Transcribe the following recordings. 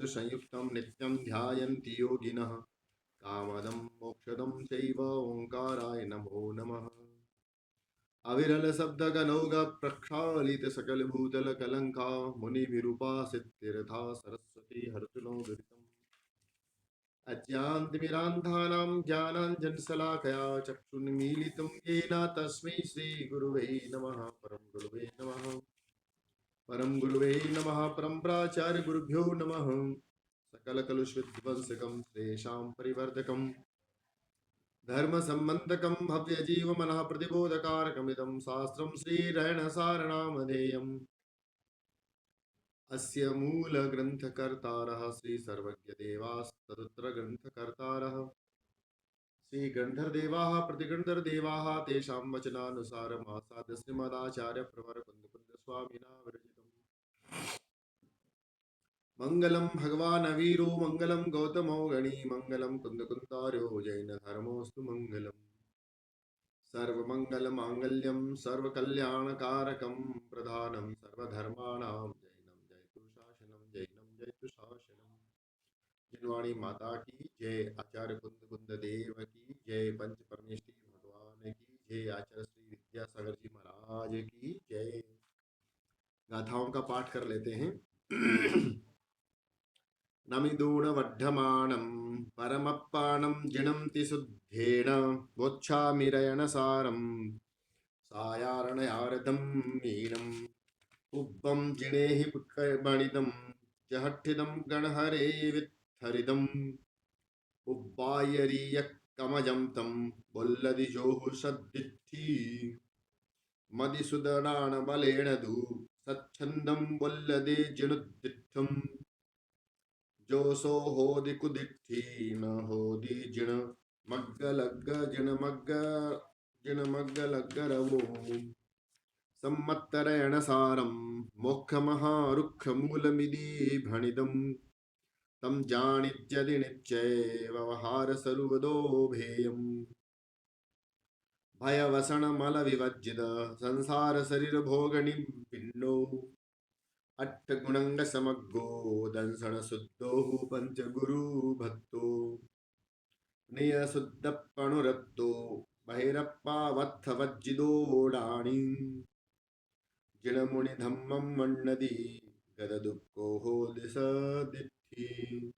संयुक्तं नित्यं ध्यायन्ति योगिनः कामदं मोक्षदं चैव ओंकाराय नमो नमः। अविरल शब्द गनौग प्रक्षालित सकल भूतल कलंका मुनि विरूपासित तीर्था सरस्वती हर्तुलो दुरितम् अज्ञानतिमिरान्धानां ज्ञानाञ्जनशलाकया चक्षुन्मीलितं येन तस्मै श्रीगुरुवे नमः। परं गुरुवे नमः। परं गुरुवे नमः। परं प्राचार्य गुरुभ्यो नमः। सकलकलुषविध्वंसकं श्रेषां परिवर्धकं धर्म संबंधकं भव्य जीव मनः प्रतिबोधकारकमिदं शास्त्रं श्रीरयणसारनामधेयम् अस्य मूलग्रन्थकर्तारः श्री सर्वज्ञदेवास्तदुत्तर ग्रन्थकर्तारः श्री गंधर्देवाः प्रतिगंधर्देवाः तेषां वचनानुसारम् आसाद्य श्रीमदाचार्य प्रवर कुंद स्वामिना विरचितम् मंगलम भगवान वीरो मंगलम गौतमो गणी मंगलम कुंदकुंतार्यो जैन धर्मोस्तु मंगलम सर्वमंगल मांगल्यम सर्वकल्याणकारकम प्रधानम सर्वधर्माणां जैनम जयतु शासनम जैनम जयतु शासनम। जिनवाणी माता की जय। आचार्य कुंद कुंद देव की जय। पंच परमेष्टि भगवान की जय। आचार्य श्री विद्यासागर जी महाराज की जय। गाथाओं का पाठ कर लेते हैं। नमिदूढवड्ढमाणं परमप्पाणं जिणन्ति शुद्धेन वोच्छामिरयणसारं सायारणयारदं मीनम् उब्बं जिणेहि पुष्करमणिदं जहट्ठिदं गणहरे वित्थरिदम् उब्बायरीयकमजं तं वल्लदिजोः सद्दित्ति मदिसुदनानबलेन दु सच्छन्दं वल्लदे जिणुद्दिठम् जोसो होदि कुदिठी न होदि जिण मग्गलग्ग जिण मग्गलग्गरवो सम्मत्तरेण मोक्षमहारुक्षमूलमिति भणिदम् तं जानित्यदि नित्यैव सर्वदोभेयम् भयवसनमलविवर्जित संसार शरीर भोगनि भिन्नो अट्ठगुणंग समग्गो दंसन शुद्धो पंचगुरु भक्तो नियशुद्ध पणुरत्तो बहिरप्पा वत्थ वज्जिदोडाणी जिणमुनि धम्मं मन्नदि गददुःखो हो दिश दित्थि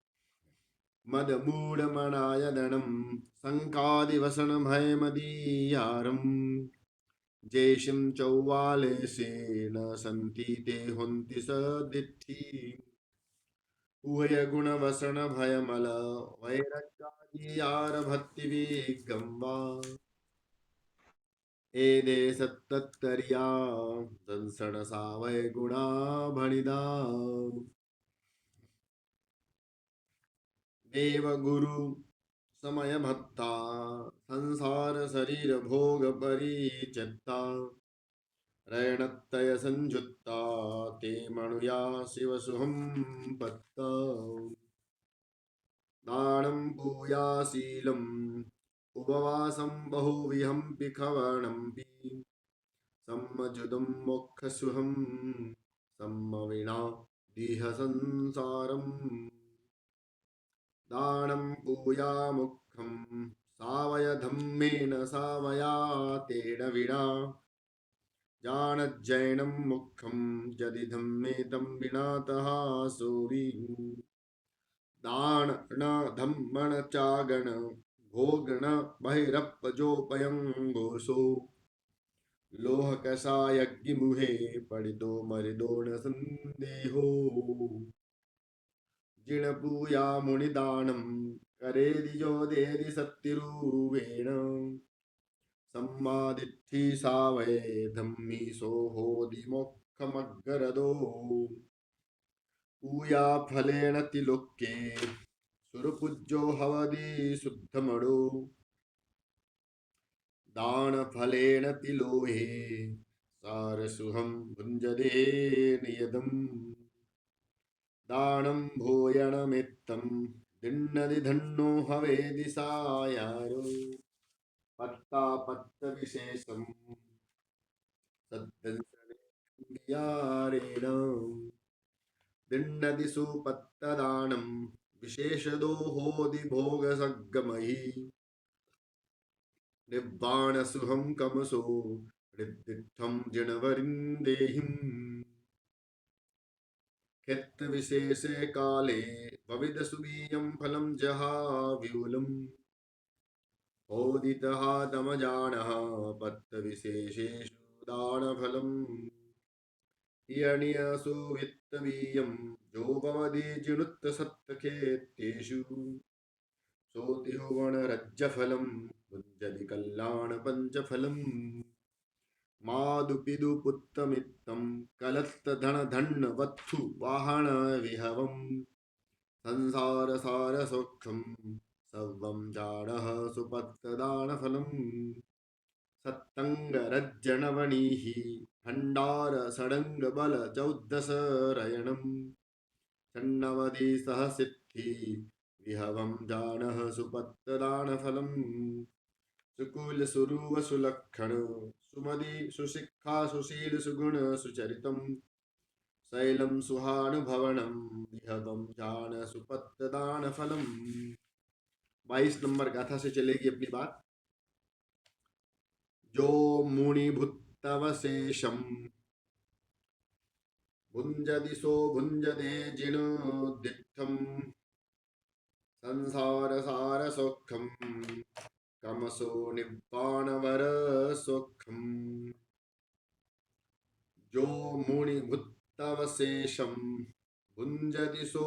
मदमूढमणायदनं शङ्कादिवसन भयमदीयारम् जेशिं चौवालेशेन सन्ति ते हन्ति स दित्थि उभय गुणवसन भयमल वैरग्यादियार भक्ति विगम्बा एदे सत्तरिया दंसण सावय गुणा भणिदा देव गुरु समय भत्ता संसार शरीर भोग परिचत्ता रैणत्तय संयुत्ता ते मणुया शिव सुहं पत्ता दानं भूयाशीलम् उपवासं बहुविहंपि खवणंपि सम्मजुदं मोक्षसुहं सम्मविना दिह संसारम् दानं भूयामुखं सावय धम्मेन सावया तेन विना जानज्जैनं मुखं यदि धम्मे तं विनातः सूरि दान न धम्मन चागण भोगण बहिरप्पजोपयं घोषो लोह कषायज्ञ मुहे पड़िदो मरिदो न संदेहो जिण पूया मुनिदानं करेदि जो देदि सत्तिरूपेण सम्मादित्थि सावय धम्मी सोहोदि मोक्षमग्गरदो पूया फलेन तिलोक्ये सुरपूज्यो हवदि शुद्धमडो दान फलेन तिलोहे सारसुहं भुञ्जदे नियदम् दानं भूयणमित्तं दिन्नदि धन्नो हवेदि सायारो पत्ता पत्त विशेषं सद्दंसनेन्द्रियारेण दिन्नदिषु पत्तदानं विशेषदोहोदिभोगसग्गमयि निब्बाणसुहं कमसो हृद्दिठं जिणवरिन्देहिम् क्षित्तविशेषे काले भविदसुवीयं फलं जहाव्यूलम् ओदितः तमजानः पत्तविशेषेषु दानफलम् इयणीयसु वित्तवीयं जो भवति जिणुत्तसत्तखेत्येषु सोतिहुवणरज्जफलं भुञ्जति कल्याणपञ्चफलम् मादुपिदुपुत्तमित्तं कलत्तधनधन्वत्थु वाहनविहवम् संसारसारसौख्यं सर्वं जानः सुपत्तदानफलम् सत्तङ्गरज्जनवणीः भण्डारषडङ्गबलचौद्दशरयणम् षण्णवतिसहसिद्धि विहवं जानः सुपत्तदानफलम् सुकुलसुरुवसुलक्षण सुमति सुशिक्षा सुशील सुगुण सुचरितम् शैलं सुहानुभवनं विहवं जान सुपत्तदानफलम्। 22 नंबर गाथा से चलेगी अपनी बात। जो मुनिभुत्तवशेषं भुञ्जति सो भुञ्जते जिनोद्दिष्टं संसारसारसौख्यं कमसो निब्बाणवरसौख्यम्। जो मुनिभुत्तवशेषं भुञ्जति सो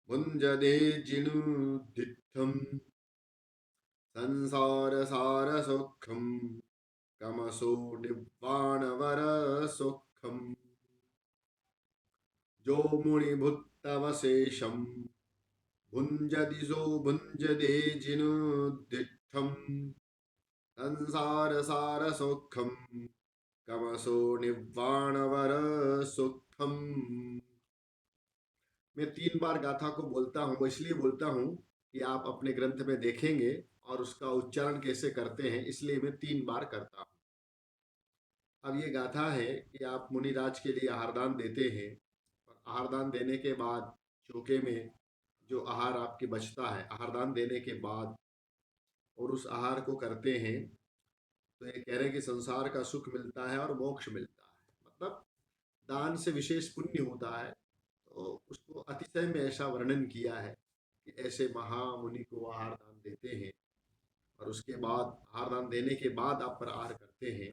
भुञ्जते जिनोद्दिष्टं संसारसारसौख्यं कमसो निब्बाणवरसौख्यम्। जो मुनिभुत्तवशेषं भुञ्जति सो भुञ्जते जिनोद्दिष्टं संसारसारसौख्यं कमसो निब्बाणवरसौख्यम्। मैं 3 बार गाथा को बोलता हूँ, इसलिए बोलता हूँ कि आप अपने ग्रंथ में देखेंगे और उसका उच्चारण कैसे करते हैं, इसलिए मैं 3 बार करता हूँ। अब ये गाथा है कि आप मुनिराज के लिए आहारदान देते हैं और आहारदान देने के बाद चौके में जो आहार आपके बचता है, आहारदान देने के बाद और उस आहार को करते हैं तो ये कह रहे हैं कि संसार का सुख मिलता है और मोक्ष मिलता है। मतलब दान से विशेष पुण्य होता है। तो उसको अतिशय में ऐसा वर्णन किया है कि ऐसे महामुनि को आहार दान देते हैं और उसके बाद आहार दान देने के बाद आप प्रहार करते हैं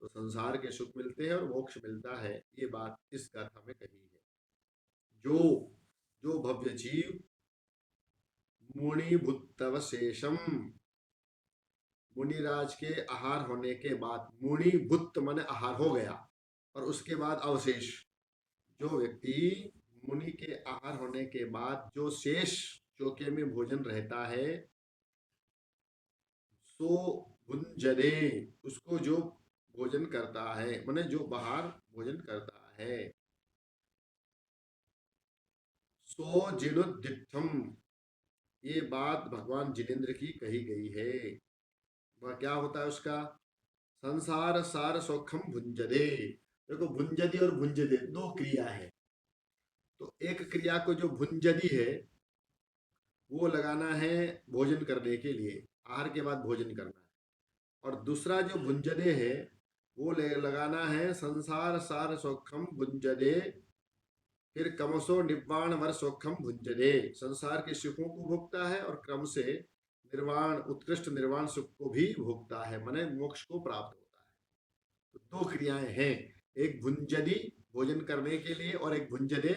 तो संसार के सुख मिलते हैं और मोक्ष मिलता है। ये बात इस गाथा में कही है। जो जो भव्य जीव मुनिभुत्तवशेषम, मुनिराज के आहार होने के बाद, मुनिभुत्त माने आहार हो गया और उसके बाद अवशेष, जो व्यक्ति मुनि के आहार होने के बाद जो शेष चौके में भोजन रहता है सो भुंजदे, उसको जो भोजन करता है माने जो बाहर भोजन करता है, सो जिनोद्दिष्टम, ये बात भगवान जिनेन्द्र की कही गई है। वह क्या होता है उसका? संसार सार सौखम भुंजदे। देखो भुंजदी और भुंजदे दो क्रिया है। तो एक क्रिया को जो भुंजदी है वो लगाना है भोजन करने के लिए, आहार के बाद भोजन करना है, और दूसरा जो भुंजदे है वो लगाना है संसार सार सौखम भुंजदे, फिर क्रमशो निर्वाण वर सौखम भुंजदे, संसार के सुखों को भोगता है और क्रम से निर्वाण उत्कृष्ट निर्वाण सुख को भी भोगता है, माने मोक्ष को प्राप्त होता है। तो दो क्रियाएं हैं, एक भुंजदी भोजन करने के लिए और एक भुंजदे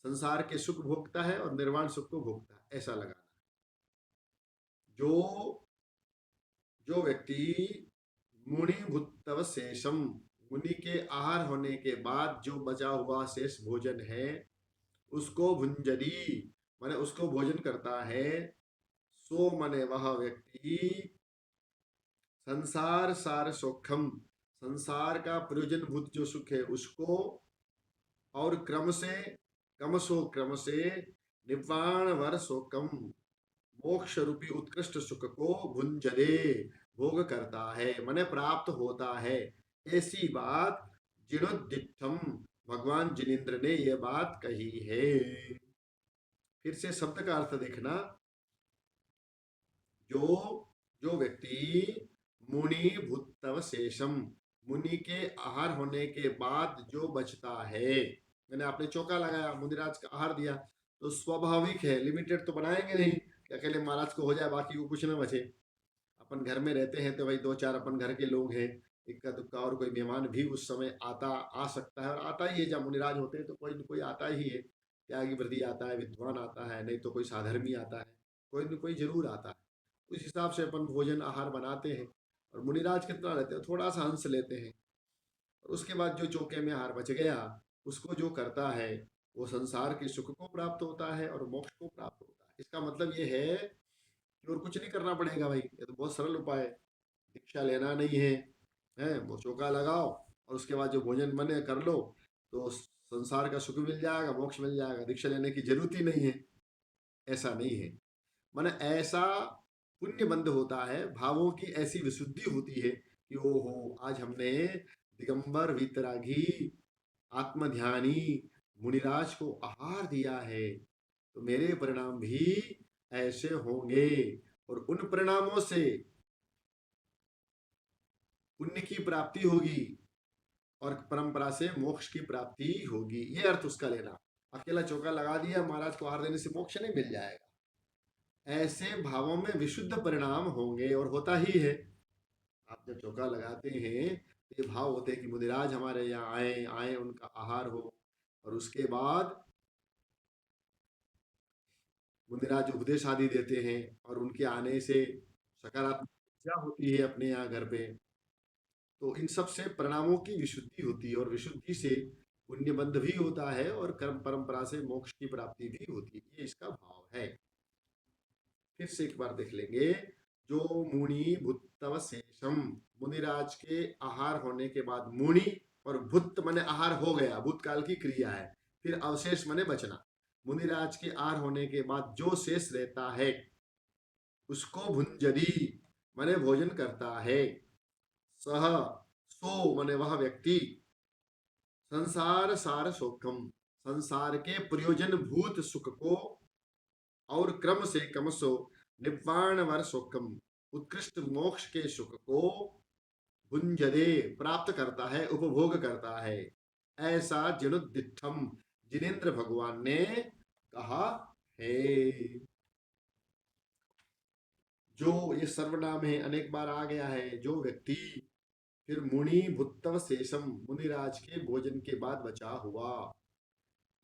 संसार के सुख भोगता है और निर्वाण सुख को भोगता है, ऐसा लगाना। जो जो व्यक्ति मुनि भुत्तव शेषम, मुनि के आहार होने के बाद जो बचा हुआ शेष भोजन है उसको भुंजदी माने उसको भोजन करता है, सो माने वह व्यक्ति संसार सार सुखम, संसार का प्रयोजन भूत जो सुख है उसको, और क्रम से क्रम से निर्वाण वर शोकम, मोक्ष रूपी उत्कृष्ट सुख को भुंजदे भोग करता है, माने प्राप्त होता है। ऐसी बात जिणोद्दिष्टम भगवान जिनेन्द्र ने यह बात कही है। फिर से शब्द का अर्थ देखना। जो जो व्यक्ति मुनि भूतव शेषम, मुनि के आहार होने के बाद जो बचता है, मैंने आपने चौका लगाया, मुनिराज का आहार दिया, तो स्वाभाविक है, लिमिटेड तो बनाएंगे नहीं कि अकेले महाराज को हो जाए बाकी को कुछ ना बचे। अपन घर में रहते हैं तो भाई दो चार अपन घर के लोग हैं, इक्का दुक्का और कोई मेहमान भी उस समय आ सकता है, और आता ही है। जब मुनिराज होते हैं तो कोई न कोई आता ही है, त्यागी व्रती आता है, विद्वान आता है, नहीं तो कोई साधर्मी आता है, कोई न कोई जरूर आता है। उस हिसाब से अपन भोजन आहार बनाते हैं। और मुनिराज कितना लेते हैं, थोड़ा सा अंश लेते हैं, और उसके बाद जो चौके में आहार बच गया उसको जो करता है वो संसार के सुख को प्राप्त होता है और मोक्ष को प्राप्त होता है। इसका मतलब ये है कि और कुछ नहीं करना पड़ेगा भाई, ये तो बहुत सरल उपाय है। दीक्षा लेना नहीं है, है वो चौका लगाओ और उसके बाद जो भोजन बने कर लो, तो संसार का सुख मिल जाएगा, मोक्ष मिल जाएगा, दीक्षा लेने की जरूरत ही नहीं है। ऐसा नहीं है, माने ऐसा पुण्य बंद होता है, भावों की ऐसी विशुद्धि होती है कि ओहो आज हमने दिगंबर वितरागी आत्मध्यानी मुनिराज को आहार दिया है, तो मेरे परिणाम भी ऐसे होंगे, और उन परिणामों से पुण्य की प्राप्ति होगी और परंपरा से मोक्ष की प्राप्ति होगी। ये अर्थ उसका लेना। अकेला चौका लगा दिया महाराज को आहार देने से मोक्ष नहीं मिल जाएगा, ऐसे भावों में विशुद्ध परिणाम होंगे, और होता ही है। आप जब चौका लगाते हैं तो ये भाव होते हैं कि मुनिराज हमारे यहाँ आए आए, उनका आहार हो, और उसके बाद मुनिराज उपदेश आदि देते हैं, और उनके आने से सकारात्मक ऊर्जा होती है अपने यहाँ घर पे। तो इन सब से परिणामों की विशुद्धि होती है, और विशुद्धि से पुण्य बंध भी होता है, और कर्म परंपरा से मोक्ष की प्राप्ति भी होती है। ये इसका भाव है। फिर से एक बार देख लेंगे। जो मुनि भूतव शेषम, मुनिराज के आहार होने के बाद, मुनि और भूत माने आहार हो गया, भूतकाल की क्रिया है। फिर अवशेष माने बचना। मुनिराज के आहार होने के बाद जो शेष रहता है उसको भुंजदी माने भोजन करता है। सह सो माने वह व्यक्ति, संसार सार सुखम, संसार के प्रयोजन भूत सुख को, और क्रम से क्रमशो निब्बाण वर सुखम, उत्कृष्ट मोक्ष के सुख को भुंजदे प्राप्त करता है, उपभोग करता है। ऐसा जिनुद्दिठम, जिनेन्द्र भगवान ने कहा है। जो ये सर्वनाम है, अनेक बार आ गया है। जो व्यक्ति, फिर मुनि भुत्तव शेषम, मुनिराज के भोजन के बाद बचा हुआ,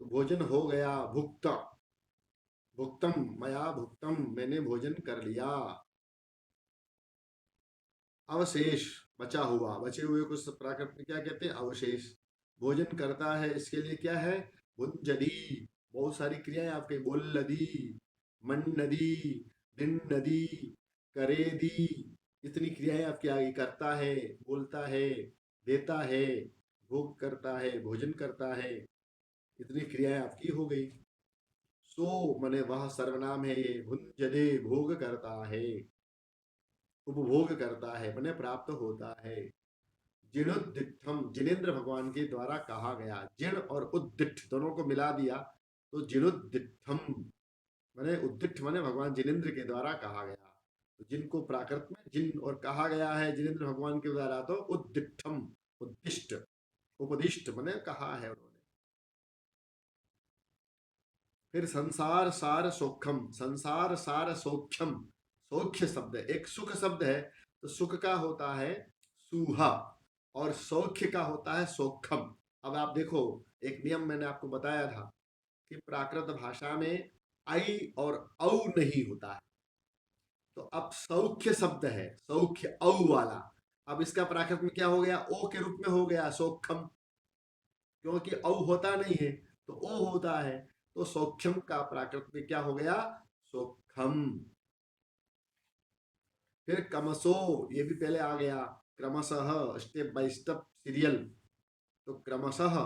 तो भोजन हो गया, भुक्ता भुक्तम मया भुक्तम, मैंने भोजन कर लिया। अवशेष बचा हुआ, बचे हुए कुछ प्राकृत में क्या कहते हैं, अवशेष। भोजन करता है, इसके लिए क्या है, भुंजदी। बहुत सारी क्रियाएं आपके, बोल नदी, मन नदी, दिन नदी, करेदी, इतनी क्रियाएं आपके आगे। करता है, बोलता है, देता है, भोग करता है, भोजन करता है, इतनी क्रियाएं आपकी हो गई। सो मने वह सर्वनाम है, ये भुंजदे भोग करता है, उपभोग करता है, मने प्राप्त होता है। जिणोद्दिठम, जिनेन्द्र भगवान के द्वारा कहा गया। जिण और उद्दिठ दोनों को मिला दिया तो जिणोद्दिठम, माने उद्दिठ माने भगवान जिनेन्द्र के द्वारा कहा गया। तो जिनको प्राकृत में जिन और कहा गया है जिनेन्द्र भगवान के द्वारा, तो उद्दिठम, उद्दिष्ट, उपदिष्ट माने कहा है उन्होंने। फिर संसार सार सौख्यम, संसार सार सौख्यम, सौख्य शब्द है, एक सुख शब्द है, तो सुख का होता है सुहा, और सौख्य का होता है सौखम। अब आप देखो, एक नियम मैंने आपको बताया था कि प्राकृत भाषा में आई और औ नहीं होता है। तो अब सौख्य शब्द है, सौख्य औ वाला, अब इसका प्राकृत में क्या हो गया, ओ के रूप में हो गया सौखम, क्योंकि औ होता नहीं है तो ओ होता है। तो सौख्यम का प्राकृत में क्या हो गया, सौखम। फिर क्रमशो, ये भी पहले आ गया, क्रमशः, स्टेप बाय स्टेप सीरियल। तो क्रमशः,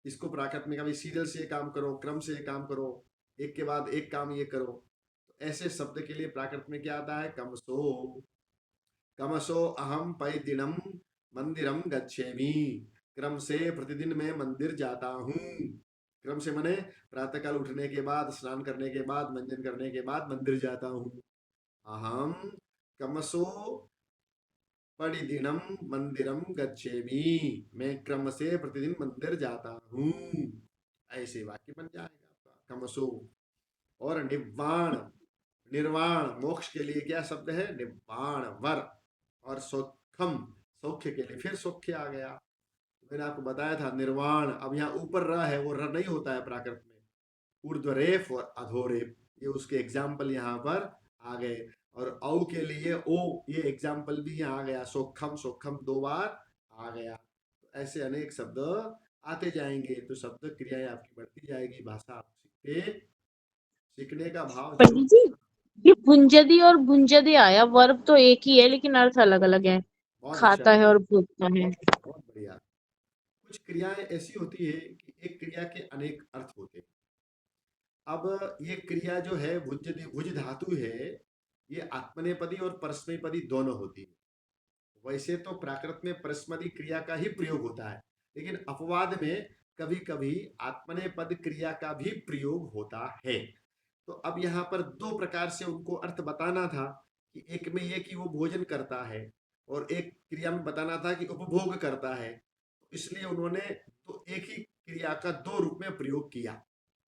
इसको प्राकृत में कभी सीरियल से ये काम करो, क्रम से ये काम करो, एक के बाद एक काम ये करो। तो ऐसे शब्द के लिए प्राकृत में क्या आता है, कमसो। कमसो अहम पैदिनम मंदिरम गच्छेमि, क्रम से प्रतिदिन मैं मंदिर जाता हूँ। क्रम से मने प्रातःकाल उठने के बाद, स्नान करने के बाद, मंजन करने के बाद मंदिर जाता हूँ। अहम क्रमशो प्रतिदिनम मंदिरम गच्छेमि। मैं क्रम से प्रतिदिन मंदिर जाता हूँ। ऐसे वाक्य बन जाएगा आपका क्रमशो। और निवाण, निर्वाण मोक्ष के लिए क्या शब्द है? निवाण वर। और सौखम, सौख्य के लिए फिर सौख्य आ गया। मैंने आपको बताया था निर्वाण, अब यहाँ ऊपर र है, वो र नहीं होता है प्राकृत में। ऊर्ध्वरेफ और अधोरेफ, ये उसके एग्जाम्पल यहाँ पर आ गए। और औ के लिए ओ, ये एग्जाम्पल भी यहाँ आ गया। सोखम, सोखम 2 बार आ गया। तो ऐसे अनेक शब्द आते जाएंगे, तो शब्द क्रियाएं आपकी बढ़ती जाएगी, भाषा आप सीखते, सीखने का भाव जरूर। पंडित जी, ये भुंजदी और भुंजदी आया, वर्ब तो एक ही है लेकिन अर्थ अलग अलग है। बहुत अच्छा, खाता है और भूखता है। बहुत बढ़िया। कुछ क्रियाएं ऐसी होती है कि एक क्रिया के अनेक अर्थ होते हैं। अब ये क्रिया जो है भुज, भुज धातु है, ये आत्मनेपदी और परस्मैपदी दोनों होती है। वैसे तो प्राकृत में परस्मैपदी क्रिया का ही प्रयोग होता है, लेकिन अपवाद में कभी कभी आत्मनेपद क्रिया का भी प्रयोग होता है। तो अब यहाँ पर 2 प्रकार से उनको अर्थ बताना था, कि एक में ये कि वो भोजन करता है, और एक क्रिया में बताना था कि उपभोग करता है। तो इसलिए उन्होंने तो एक ही क्रिया का 2 रूप में प्रयोग किया।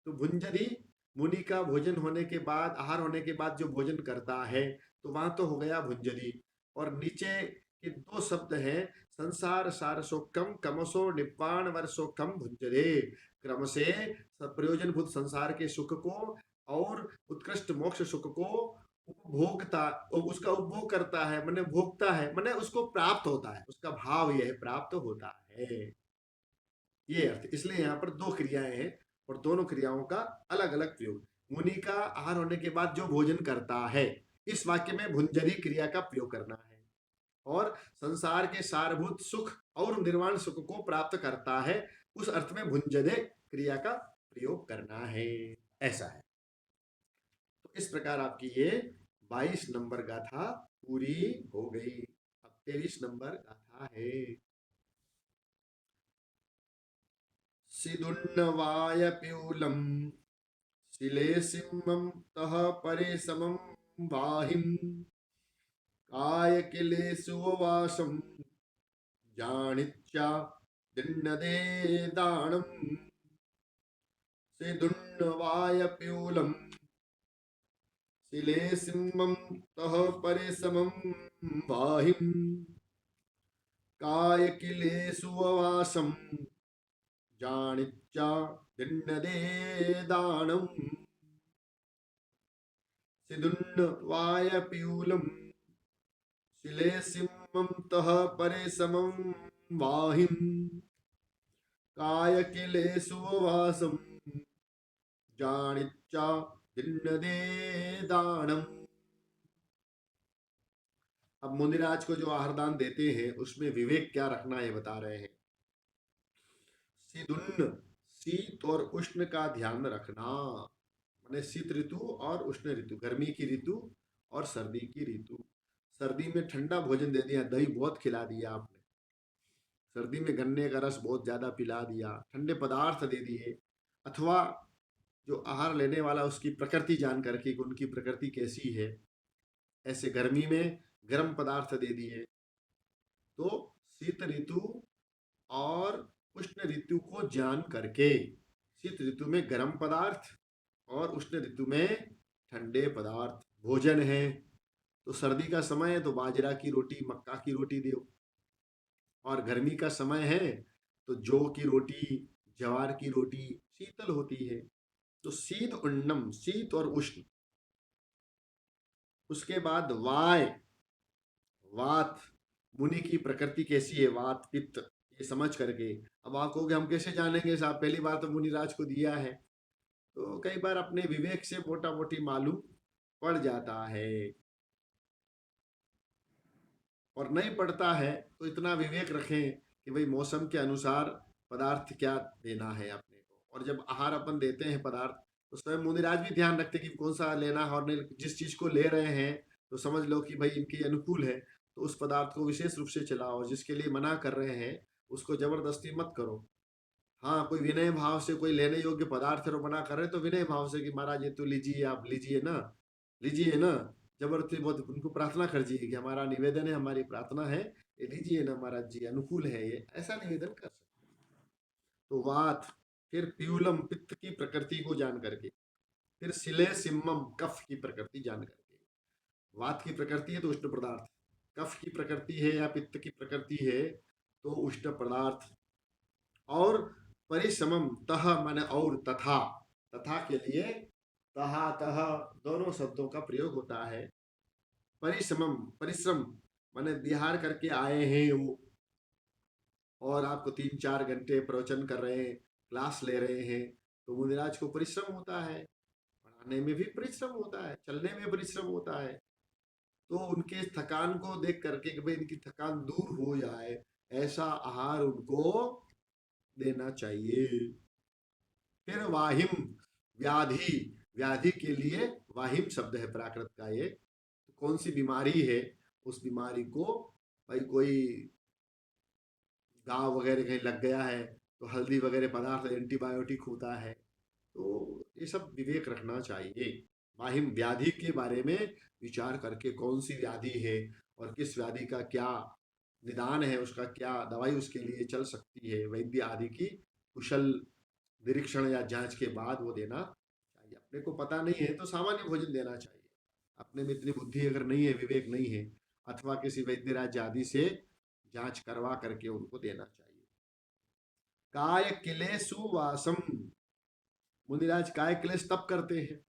तो भुंजरी, मुनि का भोजन होने के बाद, आहार होने के बाद जो भोजन करता है, तो वहां तो हो गया भुंजरी। और नीचे के 2 शब्द हैं, संसार सार शोकम कमसो निप्पाण वर्षोकम भुंजरे। क्रम से प्रयोजनभूत संसार के सुख को और उत्कृष्ट मोक्ष सुख को उपभोगता, उसका उपभोग करता है, मैंने भोगता है, मैंने उसको प्राप्त होता है, उसका भाव यह है प्राप्त होता है, ये अर्थ। इसलिए यहाँ पर 2 क्रियाएं हैं, और दोनों क्रियाओं का अलग अलग प्रयोग। मुनि का आहार होने के बाद जो भोजन करता है, इस वाक्य में भुंजरी क्रिया का प्रयोग करना है। और संसार के सारभूत सुख और निर्वाण सुख को प्राप्त करता है, उस अर्थ में भुंजदे क्रिया का प्रयोग करना है, ऐसा है। तो इस प्रकार आपकी ये 22 नंबर गाथा पूरी हो गई। अब 23 नंबर गाथा है। सिदुन्नवाय प्यूलम शिले सिंहम तह परे समम वाहिम काय किलेषु वासम जानित्या दिन्नदे दानम। सिदुन्नवाय प्यूलम शिले सिंहम तह परे समम वाहिम काय किलेषु वासम जानित्या दिन्नदे दानम। सिदुन्नवाय प्यूलम शिले सिंहम तह परे समम वाहिम काय किलेषु वासम जानिच्चा दिन्नदे दानम। अब मुनिराज को जो आहारदान देते हैं, उसमें विवेक क्या रखना है बता रहे हैं। सिदुन्न, शीत और उष्ण का ध्यान रखना, माने शीत ऋतु और उष्ण ऋतु, गर्मी की ऋतु और सर्दी की ऋतु। सर्दी में ठंडा भोजन दे दिया, दही बहुत खिला दिया आपने, सर्दी में गन्ने का रस बहुत ज्यादा पिला दिया, ठंडे पदार्थ दे दिए, अथवा जो आहार लेने वाला उसकी प्रकृति जान करके कि उनकी प्रकृति कैसी है, ऐसे गर्मी में गर्म पदार्थ दे दिए। तो शीत ऋतु और उष्ण ऋतु को जान करके, शीत ऋतु में गर्म पदार्थ और उष्ण ऋतु में ठंडे पदार्थ भोजन है। तो सर्दी का समय है तो बाजरा की रोटी, मक्का की रोटी दो, और गर्मी का समय है तो जौ की रोटी, ज्वार की रोटी शीतल होती है। तो शीत उन्नम, शीत और उष्ण। उसके बाद वाय, वात, मुनि की प्रकृति कैसी है, वात पित्त, ये समझ करके। अब आप कहोगे हम कैसे जानेंगे साहब, पहली बार तो मुनिराज को दिया है। तो कई बार अपने विवेक से मोटा मोटी मालूम पड़ जाता है, और नहीं पड़ता है तो इतना विवेक रखें कि भाई मौसम के अनुसार पदार्थ क्या देना है अपने को। और जब आहार अपन देते हैं पदार्थ, तो स्वयं मुनिराज भी ध्यान रखते कि कौन सा लेना है, और जिस चीज को ले रहे हैं तो समझ लो कि भाई इनके अनुकूल है, तो उस पदार्थ को विशेष रूप से चलाओ। जिसके लिए मना कर रहे हैं उसको जबरदस्ती मत करो। हाँ, कोई विनय भाव से कोई लेने योग्य पदार्थ है बना कर रहे तो विनय भाव से कि महाराज ये तो लीजिए, आप लीजिए ना, जबरदस्ती बहुत उनको प्रार्थना कर दीजिए कि हमारा निवेदन है, हमारी प्रार्थना है, ये लीजिए ना महाराज जी, अनुकूल है ये, ऐसा निवेदन कर सकते हैं। तो वात, फिर प्यूलम पित्त की प्रकृति को जान करके, फिर सिले सिम्मम कफ की प्रकृति जान करके। वात की प्रकृति है तो उष्ण पदार्थ, कफ की प्रकृति है या पित्त की प्रकृति है तो उष्ण पदार्थ। और परिसमम, तह माने और, तथा, तथा के लिए तहा तह दोनों शब्दों का प्रयोग होता है। परिसमम, परिश्रम माने बिहार करके आए हैं वो, और आपको 3-4 घंटे प्रवचन कर रहे हैं, क्लास ले रहे हैं, तो मुनिराज को परिश्रम होता है, पढ़ाने में भी परिश्रम होता है, चलने में परिश्रम होता है। तो उनके थकान को देख करके कि भाई इनकी थकान दूर हो जाए, ऐसा आहार उनको देना चाहिए। फिर वाहिम, व्याधि, व्याधि के लिए वाहिम शब्द है प्राकृत का ये। तो कौन सी बीमारी है, उस बीमारी को, भाई कोई घाव वगैरह कहीं लग गया है तो हल्दी वगैरह पदार्थ एंटीबायोटिक होता है, तो ये सब विवेक रखना चाहिए। वाहिम, व्याधि के बारे में विचार करके कौन सी व्याधि है और किस व्याधि का क्या निदान है, उसका क्या दवाई उसके लिए चल सकती है, वैद्य आदि की कुशल निरीक्षण या जांच के बाद वो देना चाहिए। अपने को पता नहीं है तो सामान्य भोजन देना चाहिए। अपने में इतनी बुद्धि अगर नहीं है, विवेक नहीं है, अथवा किसी वैद्य राज्य आदि से जांच करवा करके उनको देना चाहिए। काय किलेशु वासम, मुनिराज काय क्लेश तप करते हैं,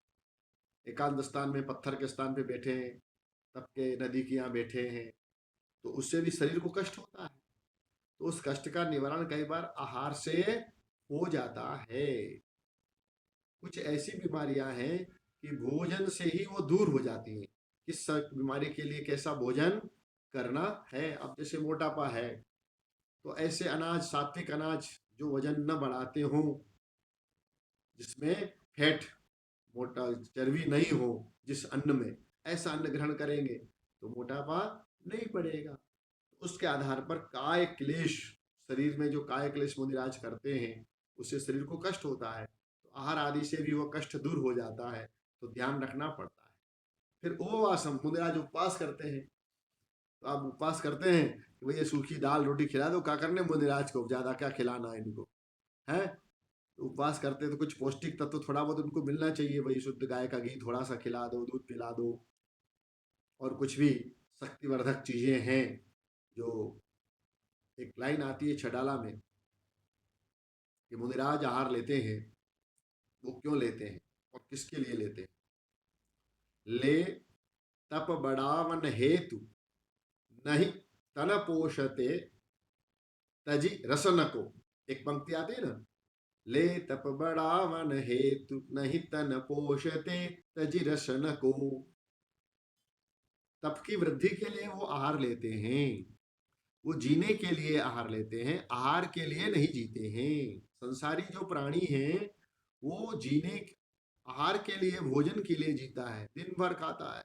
एकांत स्थान में पत्थर के स्थान पे बैठे हैं, तप के नदी के यहाँ बैठे हैं, तो उससे भी शरीर को कष्ट होता है। तो उस कष्ट का निवारण कई बार आहार से हो जाता है। कुछ ऐसी बीमारियां हैं कि भोजन से ही वो दूर हो जाती हैं। किस बीमारी के लिए कैसा भोजन करना है, अब जैसे मोटापा है तो ऐसे अनाज, सात्विक अनाज जो वजन न बढ़ाते हों, जिसमें फैट, मोटा चर्बी नहीं हो जिस अन्न में, ऐसा अन्न ग्रहण करेंगे तो मोटापा नहीं बढ़ेगा। उसके आधार पर काय क्लेश, शरीर में जो काय क्लेश मुनिराज करते हैं उससे शरीर को कष्ट होता है, तो आहार आदि से भी वह कष्ट दूर हो जाता है, तो ध्यान रखना पड़ता है। फिर उपवासम, मुनिराज उपवास करते हैं, तो आप उपवास करते हैं कि भैया सूखी दाल रोटी खिला दो, क्या करने मुनिराज को, ज्यादा क्या खिलाना है इनको, है। तो उपवास करते हैं तो कुछ पौष्टिक तत्व तो थोड़ा बहुत उनको मिलना चाहिए, भाई शुद्ध गाय का घी थोड़ा सा खिला दो, दूध पिला दो, और कुछ भी शक्तिवर्धक चीजें हैं। जो एक लाइन आती है छडाला में कि मुनिराज आहार लेते हैं, वो क्यों लेते हैं और किसके लिए लेते हैं। ले तप बढ़ावन हेतु, नहीं तन पोषते तजी रसन को, एक पंक्ति आती है ना, ले तप बढ़ावन हेतु नहीं तन पोषते तजी रसन को। तप की वृद्धि के लिए वो आहार लेते हैं, वो जीने के लिए आहार लेते हैं, आहार के लिए नहीं जीते हैं। संसारी जो प्राणी हैं वो जीने, आहार के लिए, भोजन के लिए जीता है, दिन भर खाता है,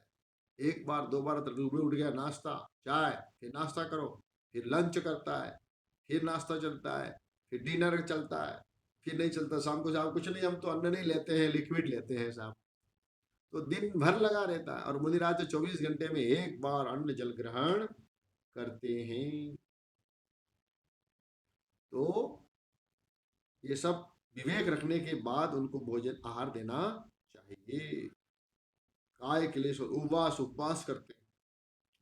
एक बार दो बार सुबह उठ गया नाश्ता चाय, फिर नाश्ता करो, फिर लंच करता है, फिर नाश्ता चलता है, फिर डिनर चलता है, फिर नहीं चलता शाम को, शाम कुछ नहीं, हम तो अन्न नहीं लेते हैं, लिक्विड लेते हैं साहब। तो दिन भर लगा रहता है, और मुनिराज 24 घंटे में एक बार अन्न जल ग्रहण करते हैं। तो ये सब विवेक रखने के बाद उनको भोजन आहार देना चाहिए। काय क्लेश, उपवास, उपवास करते हैं।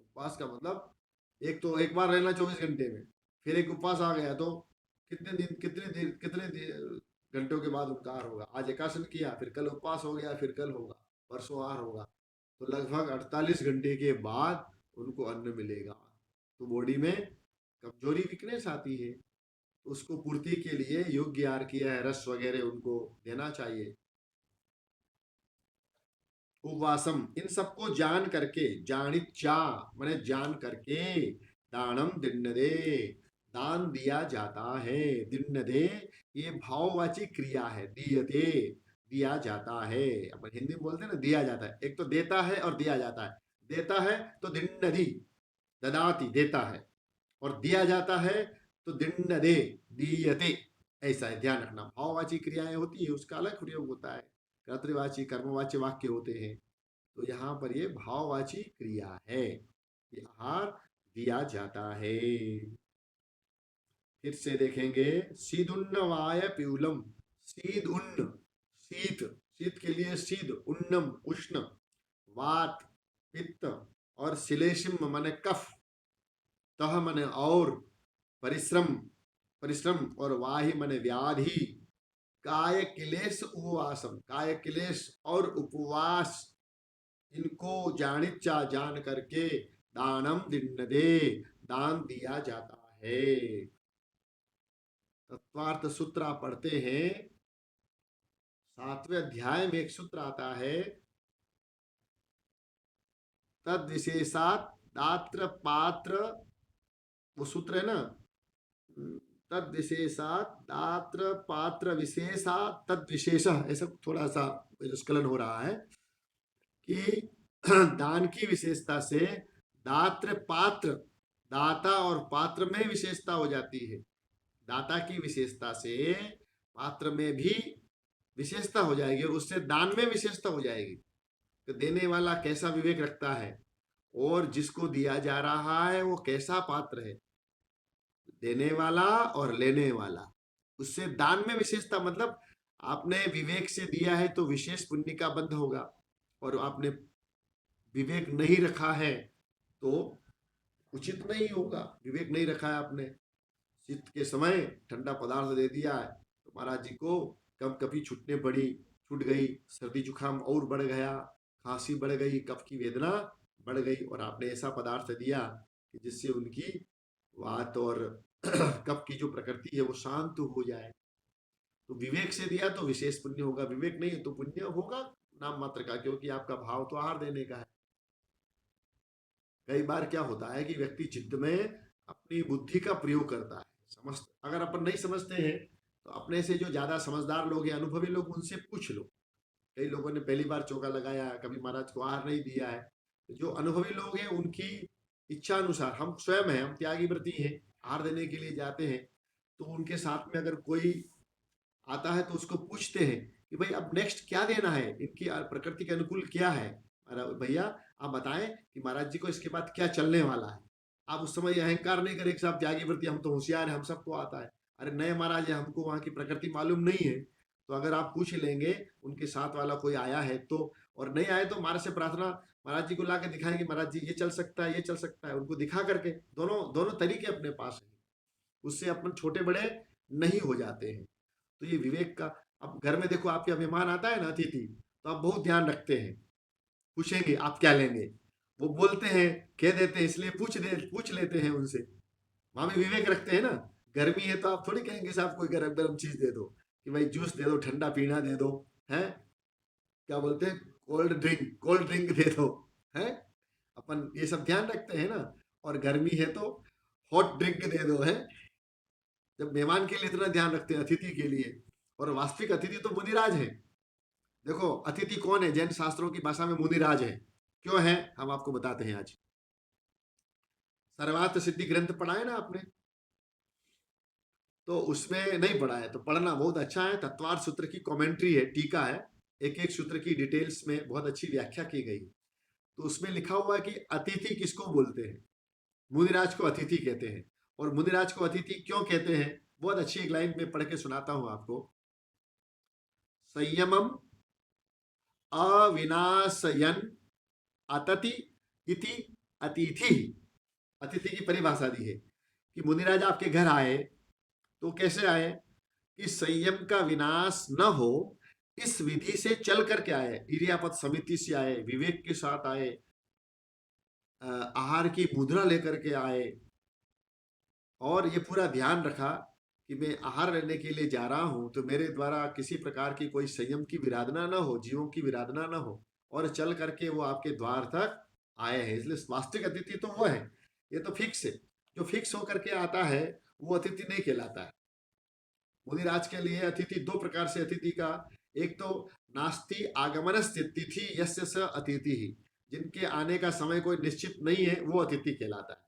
उपवास का मतलब एक तो एक बार रहना 24 घंटे में, फिर एक उपवास आ गया तो कितने घंटों के बाद उपकार होगा। आज एकासन किया, फिर कल उपवास हो गया, फिर कल होगा, परसों आहार होगा, तो लगभग 48 घंटे के बाद उनको अन्न मिलेगा। तो बॉडी में कमजोरी, वीकनेस आती है, तो उसको पूर्ति के लिए योग्य आहार किया है, रस वगैरह उनको देना चाहिए। उपवासम, इन सबको जान करके, जानिचा मैंने जान करके, दानम दिन्नदे, दान दिया जाता है। दिन्नदे ये भाववाची क्रिया है, दियते दिया जाता है, अपन हिंदी में बोलते हैं ना दिया जाता है, एक तो देता है और दिया जाता है। देता है तो दिन्नदी, ददाती देता है, और दिया जाता है तो दिण्णदे दीयते ऐसा है, ध्यान रखना। भाववाची क्रियाएं होती है उसका अलग प्रयोग होता है, कर्तृवाची कर्मवाची वाक्य होते हैं। तो यहाँ पर ये भाववाची क्रिया है कि आहार दिया जाता है। फिर से देखेंगे, शीदुन्न वाय प्यूलम। शीद उन्न, शीत, शीत के लिए शीद, उन्नम उष्ण, वात पित्त, और शिलेशिम माने कफ, तह माने और, परिश्रम परिश्रम, और वाही माने व्याधि, काय क्लेश उपवासम, काय क्लेश और उपवास, इनको जानिचा जान करके दानम दिन्नदे, दान दिया जाता है। तत्वार्थ सूत्र आप पढ़ते हैं, 7वें अध्याय में एक सूत्र आता है, तद विशेषात दात्र पात्र, वो सूत्र है ना, तद विशेषात दात्र पात्र विशेषा तद विशेष, ऐसा थोड़ा सा स्खलन हो रहा है कि दान की विशेषता से दात्र पात्र, दाता और पात्र में विशेषता हो जाती है। दाता की विशेषता से पात्र में भी विशेषता हो जाएगी और उससे दान में विशेषता हो जाएगी। तो देने वाला कैसा विवेक रखता है और जिसको दिया जा रहा है वो कैसा पात्र है, देने वाला और लेने वाला, उससे दान में विशेषता, मतलब आपने विवेक से दिया है तो विशेष पुण्य का बंध होगा, और आपने विवेक नहीं रखा है तो उचित नहीं होगा। विवेक नहीं रखा है आपने, शीत के समय ठंडा पदार्थ दे दिया है तो महाराज जी को कभी छूटने पड़ी, छूट गई, सर्दी जुकाम और बढ़ गया, खांसी बढ़ गई, कफ की वेदना बढ़ गई, और आपने ऐसा पदार्थ दिया कि जिससे उनकी वात और कफ की जो प्रकृति है वो शांत हो जाए। तो विवेक से दिया तो विशेष पुण्य होगा, विवेक नहीं तो पुण्य होगा नाम मात्र का, क्योंकि आपका भाव तो आहार देने का है। कई बार क्या होता है कि व्यक्ति चित्त में अपनी बुद्धि का प्रयोग करता है, अगर अपन नहीं समझते हैं तो अपने से जो ज्यादा समझदार लोग हैं, अनुभवी लोग, उनसे पूछ लो। कई लोगों ने पहली बार चौका लगाया, कभी महाराज को आहार नहीं दिया है, तो जो अनुभवी लोग हैं उनकी इच्छा अनुसार, हम स्वयं हैं, हम त्यागी व्रती हैं, आहार देने के लिए जाते हैं, तो उनके साथ में अगर कोई आता है तो उसको पूछते हैं कि भाई अब नेक्स्ट क्या देना है, इनकी प्रकृति के अनुकूल क्या है, भैया आप बताएं कि महाराज जी को इसके बाद क्या चलने वाला है। आप उस समय अहंकार नहीं करें कि साहब त्यागी व्रती, हम तो होशियार हैं, हम सबको आता है। अरे नए महाराज है, हमको वहाँ की प्रकृति मालूम नहीं है। तो अगर आप पूछ लेंगे, उनके साथ वाला कोई आया है तो, और नहीं आए तो महाराज से प्रार्थना, महाराज जी को ला के दिखाएंगे, महाराज जी ये चल सकता है, ये चल सकता है, उनको दिखा करके, दोनों दोनों तरीके अपने पास है, उससे अपन छोटे बड़े नहीं हो जाते हैं। तो ये विवेक का, अब घर में देखो आपके मेहमान आता है ना, अतिथि, तो आप बहुत ध्यान रखते हैं, पूछेंगे आप क्या लेंगे, वो बोलते हैं, कह देते हैं, इसलिए पूछ लेते हैं उनसे, वहां भी विवेक रखते हैं ना। गर्मी है तो आप थोड़ी कहेंगे साहब कोई गरम गरम चीज दे दो, कि भाई जूस दे दो, ठंडा पीना दे दो, है क्या बोलते हैं, कोल्ड ड्रिंक दे दो, है, अपन ये सब ध्यान रखते हैं ना। और गर्मी है तो हॉट ड्रिंक दे दो, है, जब मेहमान के लिए इतना ध्यान रखते हैं, अतिथि के लिए। और वास्तविक अतिथि तो मुनिराज है। देखो अतिथि कौन है, जैन शास्त्रों की भाषा में मुनिराज है। क्यों है, हम आपको बताते हैं आज। सर्वार्थ सिद्धि ग्रंथ पढ़ा है ना आपने, तो उसमें नहीं पढ़ा है तो पढ़ना बहुत अच्छा है। तत्वार्थ सूत्र की कमेंट्री है, टीका है, एक एक सूत्र की डिटेल्स में बहुत अच्छी व्याख्या की गई। तो उसमें लिखा हुआ है कि अतिथि किसको बोलते हैं, मुनिराज को अतिथि कहते हैं। और मुनिराज को अतिथि क्यों कहते हैं, बहुत अच्छी एक लाइन में पढ़ के सुनाता हूं आपको। संयमम अविनाशयन अतति इति अतिथि। अतिथि की परिभाषा दी है कि मुनिराज आपके घर आए तो कैसे आए, कि संयम का विनाश न हो इस विधि से चल करके आए, इरियापत समिति से आए, विवेक के साथ आए, आहार की मुद्रा लेकर के आए, और ये पूरा ध्यान रखा कि मैं आहार लेने के लिए जा रहा हूं तो मेरे द्वारा किसी प्रकार की कोई संयम की विराधना न हो, जीवों की विराधना न हो, और चल करके वो आपके द्वार तक आए हैं। इसलिए वास्तविक अतिथि तो वो है, ये तो फिक्स है। जो फिक्स होकर के आता है वो अतिथि नहीं कहलाता है। मुनिराज के लिए अतिथि दो प्रकार से अतिथि का, एक तो नास्ति आगमन तिथि यस्य स अतिथि ही, जिनके आने का समय कोई निश्चित नहीं है वो अतिथि कहलाता है।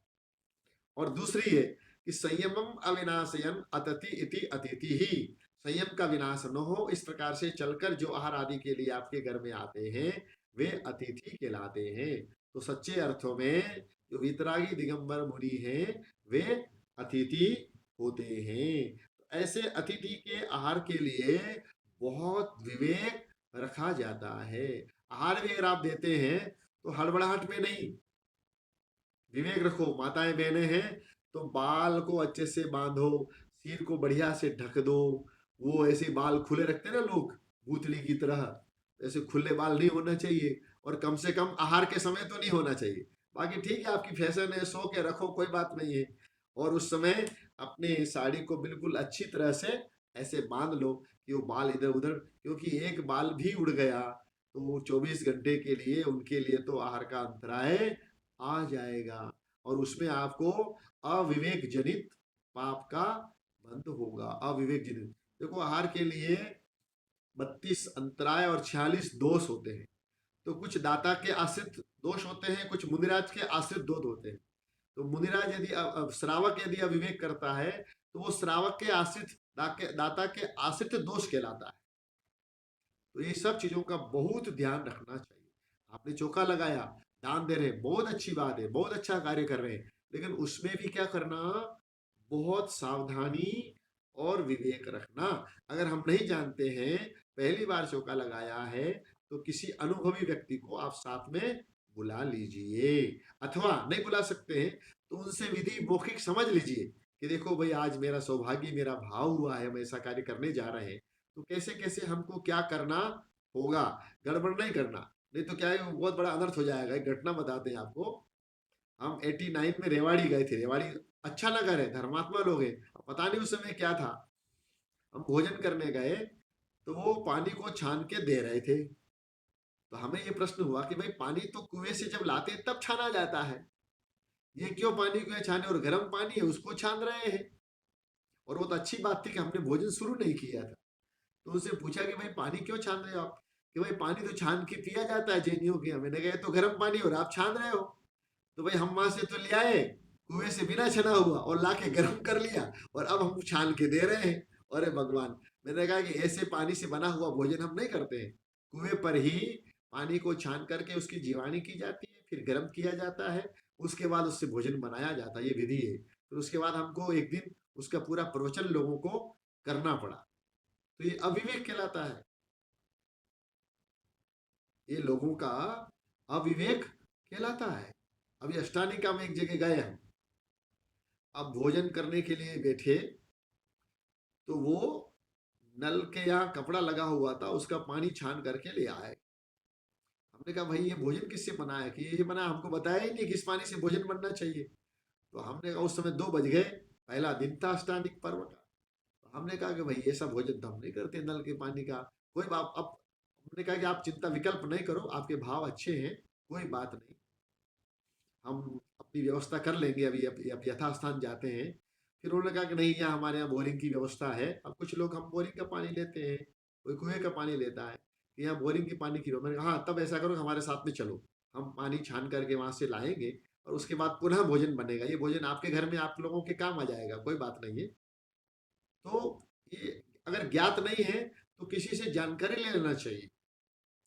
और दूसरी है कि संयमम अविनाशयन अतिथि इति अतिथि ही, संयम का विनाश न हो इस प्रकार से चलकर जो आहार आदि के लिए आपके घर में आते हैं वे अतिथि कहलाते हैं। तो सच्चे अर्थों में जो वितरागी दिगंबर मुनि हैं वे अतिथि होते हैं। तो ऐसे अतिथि के आहार के लिए बहुत विवेक रखा जाता है। आहार भी अगर आप देते हैं तो हड़बड़ाहट में नहीं, विवेक रखो। माताएं बहनें हैं तो बाल को अच्छे से बांधो, सिर को बढ़िया से ढक दो। वो ऐसे बाल खुले रखते हैं ना लोग, भूतली की तरह, ऐसे खुले बाल नहीं होना चाहिए, और कम से कम आहार के समय तो नहीं होना चाहिए। बाकी ठीक है, आपकी फैशन है, सो के रखो, कोई बात नहीं है। और उस समय अपने साड़ी को बिल्कुल अच्छी तरह से ऐसे बांध लो कि वो बाल इधर उधर, क्योंकि एक बाल भी उड़ गया तो वो 24 घंटे के लिए उनके लिए तो आहार का अंतराय आ जाएगा, और उसमें आपको अविवेक जनित पाप का बंध होगा। अविवेक जनित, देखो आहार के लिए 32 अंतराय और 46 दोष होते हैं। तो कुछ दाता के आश्रित दोष होते हैं, कुछ मुनिराज के आश्रित दोष होते हैं। तो मुनिराज यदि श्रावक यदि अविवेक करता है तो वो श्रावक के आश्रित दाता के आश्रित दोष कहलाता है। तो ये सब चीजों का बहुत ध्यान रखना चाहिए। आपने चौका लगाया, दान दे रहे, बहुत अच्छी बात है, बहुत अच्छा कार्य कर रहे हैं, लेकिन उसमें भी क्या करना, बहुत सावधानी और विवेक रखना। अगर हम नहीं जानते हैं, पहली बार चौका लगाया है, तो किसी अनुभवी व्यक्ति को आप साथ में बुला लीजिए, अथवा नहीं बुला सकते हैं तो उनसे विधि मौखिक समझ लीजिए कि देखो भाई, आज मेरा सौभाग्य, मेरा भाव हुआ है, हम ऐसा कार्य करने जा रहे हैं, तो कैसे कैसे हमको क्या करना होगा। गड़बड़ नहीं करना, नहीं तो क्या है, बहुत बड़ा अनर्थ हो जाएगा। एक घटना बताते हैं आपको। हम 89 में रेवाड़ी गए थे। रेवाड़ी अच्छा नगर है, धर्मात्मा लोग हैं। पता नहीं उस समय क्या था, हम भोजन करने गए तो वो पानी को छान के दे रहे थे। तो हमें ये प्रश्न हुआ कि भाई, पानी तो कुएं से जब लाते हैं तब छाना जाता है, ये क्यों पानी को छाने, और गर्म पानी है उसको छान रहे हैं। और वो तो अच्छी बात थी कि हमने भोजन शुरू नहीं किया था। तो उनसे पूछा कि भाई पानी क्यों छान रहे हो आप, कि भाई पानी तो छान के पिया जाता है जैनियों के। मैंने कहा तो गर्म पानी और आप छान रहे हो। तो भाई हम वहां से तो ले आए कुएं से बिना छना हुआ, और ला के गर्म कर लिया, और अब हम छान के दे रहे हैं। अरे भगवान, मैंने कहा कि ऐसे पानी से बना हुआ भोजन हम नहीं करते हैं। कुएं पर ही पानी को छान करके उसकी जीवानी की जाती है, फिर गर्म किया जाता है, उसके बाद उससे भोजन बनाया जाता है, ये विधि है। फिर उसके बाद हमको एक दिन उसका पूरा प्रवचन लोगों को करना पड़ा। तो ये अविवेक कहलाता है, ये लोगों का अविवेक कहलाता है। अभी अष्टानिका में एक जगह गए हम, अब भोजन करने के लिए बैठे तो वो नल के यहाँ कपड़ा लगा हुआ था, उसका पानी छान करके ले आए। हमने कहा भाई, ये भोजन किससे बना है, कि ये बना, हमको बताया ही नहीं किस पानी से भोजन बनना चाहिए। तो हमने कहा, उस समय 2 बज गए, पहला दिन था अष्टानिक पर्व का। तो हमने कहा कि भाई ऐसा भोजन तो हम नहीं करते नल के पानी का। कोई बात, अब हमने कहा कि आप चिंता विकल्प नहीं करो, आपके भाव अच्छे हैं, कोई बात नहीं, हम अपनी व्यवस्था कर लेंगे, अभी अब यथास्थान जाते हैं। फिर उन्होंने कहा कि नहीं, यहाँ हमारे यहाँ बोरिंग की व्यवस्था है। अब कुछ लोग, हम बोरिंग का पानी लेते हैं, कोई कुएं का पानी लेता है, कि यहाँ बोरिंग के पानी की। मैंने कहा हाँ, तब ऐसा करो, हमारे साथ में चलो, हम पानी छान करके वहां से लाएंगे, और उसके बाद पुनः भोजन बनेगा। ये भोजन आपके घर में आप लोगों के काम आ जाएगा, कोई बात नहीं है। तो ये अगर ज्ञात नहीं है तो किसी से जानकारी ले लेना चाहिए,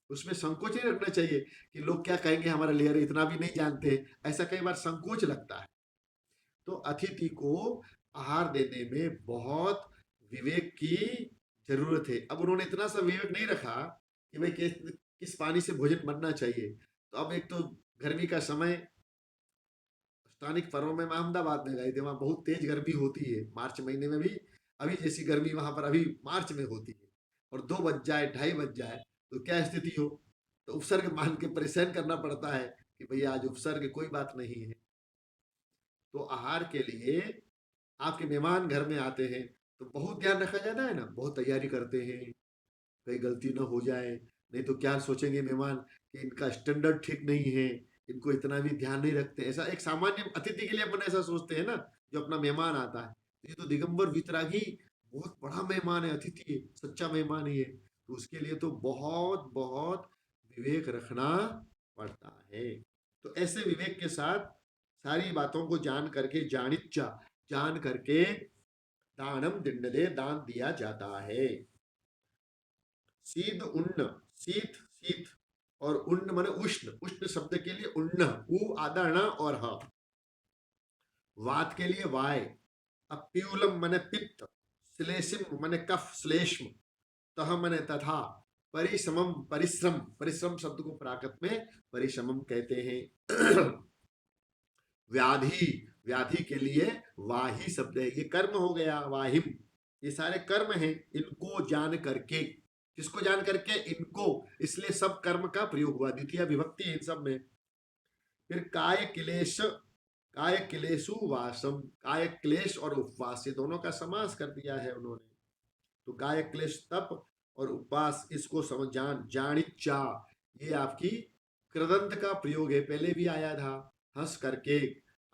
उसमें संकोच नहीं रखना चाहिए कि लोग क्या कहेंगे हमारे लिए, अरे इतना भी नहीं जानते, ऐसा कई बार संकोच लगता है। तो अतिथि को आहार देने में बहुत विवेक की जरूरत है। अब उन्होंने इतना सा विवेक नहीं रखा कि भाई किस पानी से भोजन बनना चाहिए। तो अब एक तो गर्मी का समय, स्थानिक पर्व में मैं अहमदाबाद में गए थे, वहाँ बहुत तेज गर्मी होती है मार्च महीने में भी। अभी जैसी गर्मी वहां पर अभी मार्च में होती है, और 2 बज जाए, 2:30 बज जाए, तो क्या स्थिति हो। तो उपसर्ग मान के परेशान करना पड़ता है कि भैया आज उपसर्ग, कोई बात नहीं है। तो आहार के लिए आपके मेहमान घर में आते हैं तो बहुत ध्यान रखा जाता है ना, बहुत तैयारी करते हैं, कहीं गलती ना हो जाए, नहीं तो क्या सोचेंगे मेहमान कि इनका स्टैंडर्ड ठीक नहीं है, इनको इतना भी ध्यान नहीं रखते। ऐसा एक सामान्य अतिथि के लिए अपन ऐसा सोचते हैं ना, जो अपना मेहमान आता है। तो ये तो दिगंबर वितरागी बहुत बड़ा मेहमान है, अतिथि है, सच्चा मेहमान ही है, तो उसके लिए तो बहुत बहुत विवेक रखना पड़ता है। तो ऐसे विवेक के साथ सारी बातों को जान करके, जानिच्चा, जान करके दानम दिंडदे दान दिया जाता है। शीत उन्न, शीत शीत और उन्न माने उष्ण, उष्ण शब्द के लिए उन्न, उ आदा ण और ह। वात के लिए वाय, अप्यूलम माने पित्त, श्लेषिम माने कफ श्लेष्म, तह माने तथा, परिश्रमम परिश्रम, परिश्रम शब्द को प्राकृत में परिश्रमम कहते हैं। व्याधि, व्याधि के लिए वाही शब्द है, ये कर्म हो गया वाहिम, ये सारे कर्म हैं। इनको जान करके, किसको जान करके? इनको, इसलिए सब कर्म का प्रयोग हुआ, द्वितीय विभक्ति है इन सब में। फिर काय क्लेश, काय क्लेशु वासम, काय क्लेश और उपवास ये दोनों का समास कर दिया है उन्होंने। तो काय क्लेश तप और उपवास, इसको समझ जान, जानिचा, ये आपकी कृदंत का प्रयोग है, पहले भी आया था, हंस करके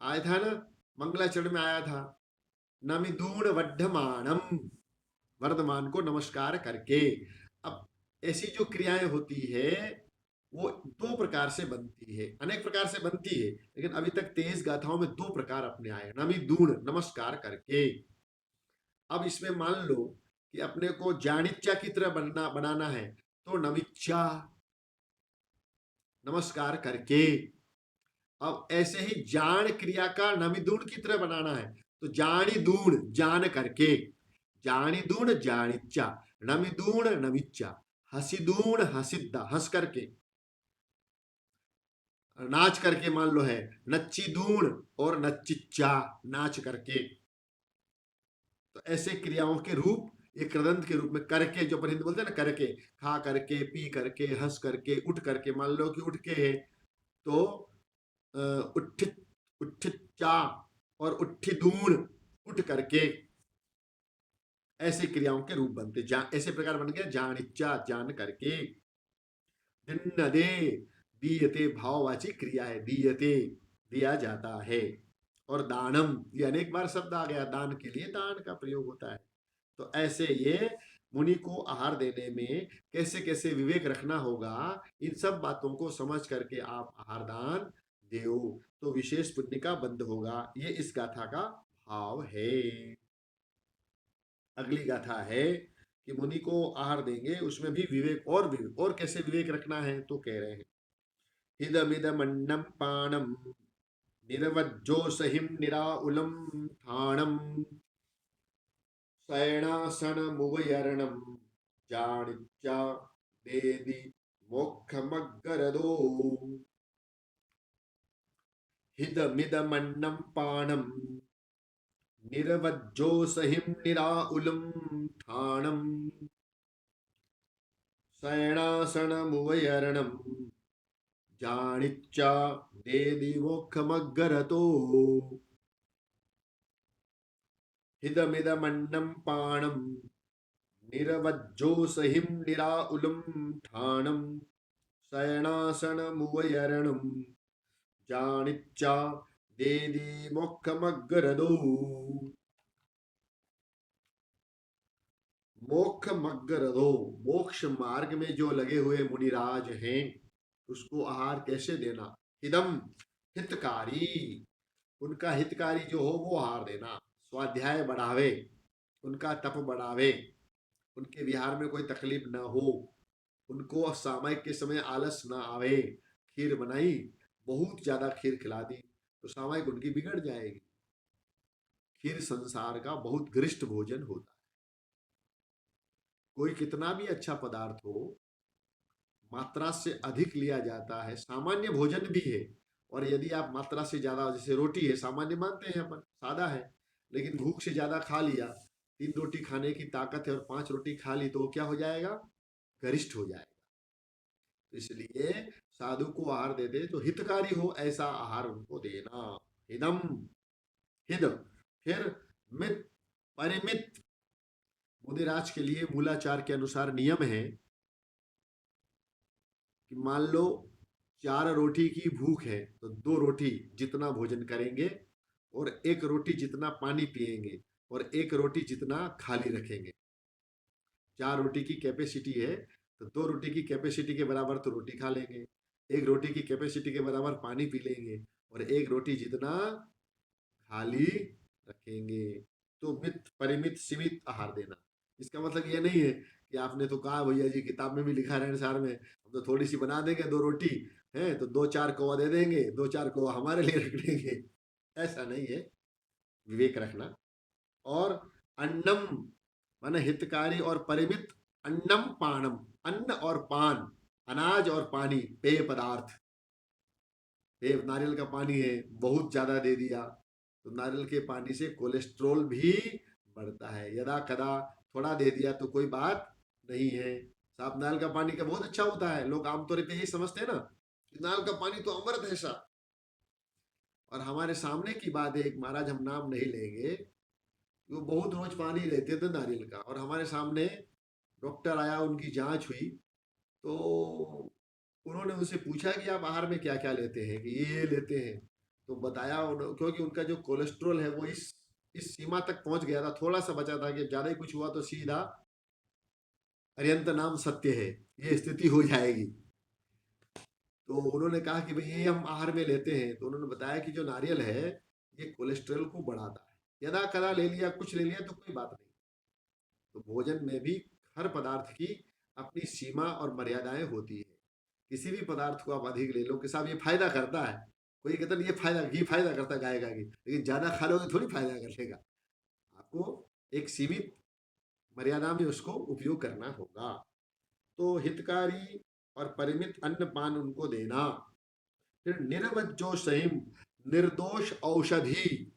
आया था ना, मंगलाचरण में आया था, नमिदूण वर्धमानम, वर्धमान को नमस्कार करके। अब ऐसी जो क्रियाएं होती है वो दो प्रकार से बनती है, अनेक प्रकार से बनती है, लेकिन अभी तक 23 गाथाओं में दो प्रकार अपने आए, नमिदूण नमस्कार करके। अब इसमें मान लो कि अपने को जानिच्चा की तरह बनाना है, तो नमिच्चा नमस्कार करके। अब ऐसे ही जान क्रिया का नमिदूण की तरह बनाना है, तो जानी दूण जान करके, जानी दूण जानिच्चा, नमिदूण नमिच्चा, हसीदूण हसिद्दा हंस करके, नाच करके मान लो है, नच्ची दूण और नच्चिच्चा नाच करके। तो ऐसे क्रियाओं के रूप ये कृदंत के रूप में करके, जो अपन हिंदी बोलते हैं ना, करके, खा करके, पी करके, हंस करके, उठ करके, मान लो कि उठ के है तो उठित, उठिच्चा और उठिदूण उठ करके, ऐसे क्रियाओं के रूप बनते, ऐसे प्रकार बन गया जानिच्चा जान करके। दिन्नदे, दीयते भाववाची क्रिया है, दीयते दिया जाता है। और दानम, ये अनेक बार शब्द आ गया, दान के लिए दान का प्रयोग होता है। तो ऐसे ये मुनि को आहार देने में कैसे कैसे विवेक रखना होगा, इन सब बातों को समझ करके आप आहार दान देओ तो विशेष पुण्य का बंध होगा, ये इस गाथा का भाव है। अगली गाथा है कि मुनि को आहार देंगे, उसमें भी विवेक, और विवेक, और कैसे विवेक रखना है, तो कह रहे हैं हिदमिदमन्नं पाणं निर्वज्जोषहिं निराउलं थाणं शयनासनमुवयर्णं जानिच्चा देदि मोक्षमग्गरदो। हिदमिदमन्नं पाणं निर्वज्जोषहिं निराउलं थाणं शयनासनमुवयर्णं जानिच्चा देदि मोक्षमग्गरतो। हिदमिदमन्नं पाणं निर्वज्जोषहिं निराउलं थाणं शयनासनमुवयर्णं जानिच्चा देदि मोक्षमग्गरदो। मोक्षमग्गरदो, मोक्ष मार्ग में जो लगे हुए मुनिराज हैं उसको आहार कैसे देना? हिदम, हितकारी, उनका हितकारी जो हो वो आहार देना, स्वाध्याय बढ़ावे, उनका तप बढ़ावे, उनके विहार में कोई तकलीफ ना हो, उनको सामयिक के समय आलस ना आवे। खीर बनाई, बहुत ज्यादा खीर खिला दी तो सामयिक उनकी बिगड़ जाएगी। खीर संसार का बहुत गरिष्ठ भोजन होता है। कोई कितना भी अच्छा पदार्थ हो, मात्रा से अधिक लिया जाता है, सामान्य भोजन भी है, और यदि आप मात्रा से ज्यादा, जैसे रोटी है, सामान्य मानते हैं अपन, सादा है, लेकिन भूख से ज्यादा खा लिया, 3 रोटी खाने की ताकत है और 5 रोटी खा ली तो क्या हो जाएगा? गरिष्ठ हो जाएगा। तो इसलिए साधु को आहार देते तो हितकारी हो ऐसा आहार उनको देना। हिदम, हिद, फिर मित, परिमित। मुदिराज के लिए मूलाचार के अनुसार नियम है कि मान लो 4 रोटी की भूख है तो 2 रोटी जितना भोजन करेंगे और 1 रोटी जितना पानी पिएंगे और 1 रोटी जितना खाली रखेंगे। 4 रोटी की कैपेसिटी है तो 2 रोटी की कैपेसिटी के बराबर तो रोटी खा लेंगे, 1 रोटी की कैपेसिटी के बराबर पानी पी लेंगे और 1 रोटी जितना खाली रखेंगे। तो मित परिमित सीमित आहार देना, इसका मतलब ये नहीं है कि आपने तो कहा भैया जी, किताब में भी लिखा है अनुसार में, हम तो थोड़ी सी बना देंगे 2 रोटी है तो 2-4 कौवा दे देंगे, 2-4 कौवा हमारे लिए रख देंगे, ऐसा नहीं है। विवेक रखना। और अन्नम माने हितकारी और परिमित, अन्नम पानम, अन्न और पान, अनाज और पानी, पेय पदार्थ। पेय नारियल का पानी है, बहुत ज्यादा दे दिया तो नारियल के पानी से कोलेस्ट्रोल भी बढ़ता है। यदा कदा थोड़ा दे दिया तो कोई बात नहीं है। साफ नारियल का पानी का बहुत अच्छा होता है, लोग आमतौर पर यही समझते हैं ना कि नारियल का पानी तो अमृत है सा। और हमारे सामने की बात है, एक महाराज, हम नाम नहीं लेंगे, वो बहुत रोज पानी लेते थे नारियल का, और हमारे सामने डॉक्टर आया, उनकी जांच हुई तो उन्होंने उनसे पूछा कि आप आहार में क्या क्या लेते हैं, कि ये लेते हैं। तो बताया क्योंकि उनका जो कोलेस्ट्रॉल है वो इस सीमा तक पहुंच गया था, थोड़ा सा बचा था कि ज्यादा ही कुछ हुआ तो सीधा अरियंत नाम सत्य है, ये स्थिति हो जाएगी। तो उन्होंने कहा कि भाई ये हम आहार में लेते हैं, तो उन्होंने बताया कि जो नारियल है ये कोलेस्ट्रॉल को बढ़ाता है, यदा कदा ले लिया, कुछ ले लिया तो कोई बात नहीं। तो भोजन में भी हर पदार्थ की अपनी सीमा और मर्यादाएं होती है। किसी भी पदार्थ को आप अधिक ले लो कि साहब ये फायदा करता है, कोई कहता नहीं ये फायदा, घी फायदा करता है गाय का घी, लेकिन ज्यादा खा लोगे थोड़ी फायदा करेगा। आपको एक सीमित मर्यादा में उसको उपयोग करना होगा। तो हितकारी और परिमित अन्न पान उनको देना। फिर निर्वज्जो सहिम, निर्दोष औषधि।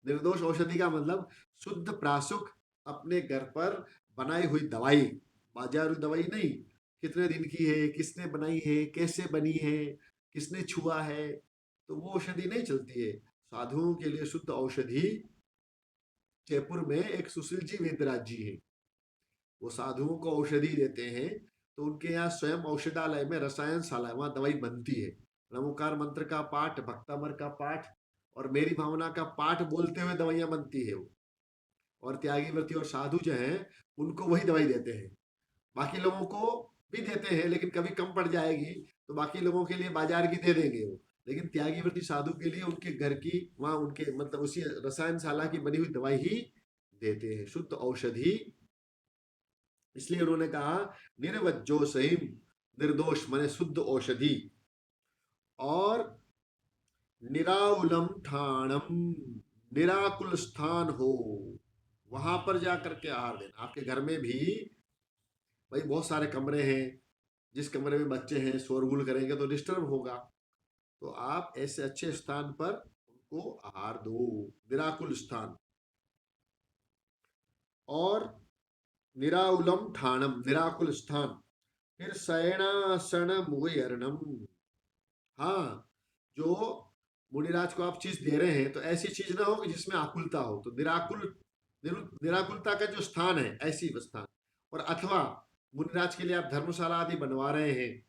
निर्दोष औषधि का मतलब शुद्ध प्रासुक, अपने घर पर बनाई हुई दवाई, बाजारू दवाई नहीं, कितने दिन की है, किसने बनाई है, कैसे बनी है, किसने छुआ है, तो वो औषधि नहीं चलती है। साधुओं के लिए शुद्ध औषधि, जयपुर में एक सुशील जी वेदराज जी है, वो साधुओं को औषधि देते हैं। तो उनके यहाँ स्वयं औषधालय में रसायन शाला है, वहाँ दवाई बनती है। नमोकार मंत्र का पाठ, भक्तामर का पाठ और मेरी भावना का पाठ बोलते हुए दवाइयाँ बनती है वो। और त्यागी व्रती और साधु जो हैं उनको वही दवाई देते हैं, बाकी लोगों को भी देते हैं, लेकिन कभी कम पड़ जाएगी तो बाकी लोगों के लिए बाजार की दे देंगे वो, लेकिन त्यागी व्रती साधु के लिए उनके घर की, वहाँ उनके मतलब उसी रसायन शाला की बनी हुई दवाई ही देते हैं, शुद्ध औषधि। इसलिए उन्होंने कहा निर्वज्जो सहिम, निर्दोष माने शुद्ध औषधि। और निराउलम ठाणम, निराकुल स्थान हो, वहां पर जाकर के आहार देना। आपके घर में भी भाई बहुत सारे कमरे हैं, जिस कमरे में बच्चे हैं शोरगुल करेंगे तो डिस्टर्ब होगा, तो आप ऐसे अच्छे स्थान पर उनको आहार दो, निराकुल स्थान। और निराउलम ठाणम, निराकुल स्थान। फिर शयनासन मुगयर्णम। हाँ, जो मुनिराज को आप चीज दे रहे हैं तो ऐसी चीज ना हो कि जिसमें आकुलता हो, तो निराकुलता का जो स्थान है ऐसी स्थान। और अथवा मुनिराज के लिए आप धर्मशाला आदि बनवा रहे हैं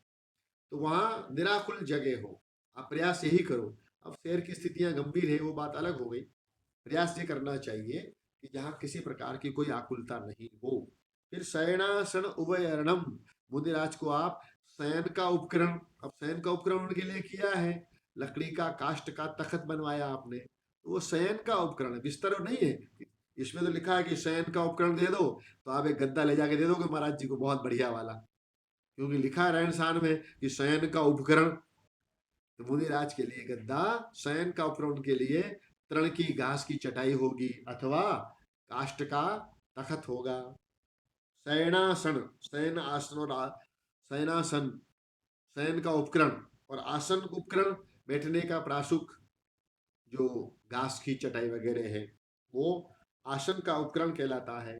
तो वहां निराकुल जगह हो, आप प्रयास यही करो। अब शहर की स्थितियां गंभीर है, वो बात अलग हो गई। प्रयास ये करना चाहिए कि जहाँ किसी प्रकार की कोई आकुलता नहीं हो। फिर शयनासन उभयरणम, मुनिराज को आप शयन का उपकरण, अब शयन का उपकरण उनके लिए किया है, लकड़ी का काष्ठ का तख्त बनवाया आपने, तो वो शयन का उपकरण है, बिस्तर नहीं है। इसमें तो लिखा है कि शयन का उपकरण दे दो, तो आप एक गद्दा ले जाके दे दोगे महाराज जी को, बहुत बढ़िया वाला, क्योंकि लिखा है रहन सहन में कि शयन का उपकरण। तो मुनिराज के लिए गद्दा, शयन का उपकरण के लिए तृण की घास की चटाई होगी अथवा काष्ठ का तख्त होगा। शयनासन, शयन आसन और शयनासन, शयन का उपकरण, और आसन उपकरण बैठने का प्रासुक, जो घास की चटाई वगैरह है वो आसन का उपकरण कहलाता है।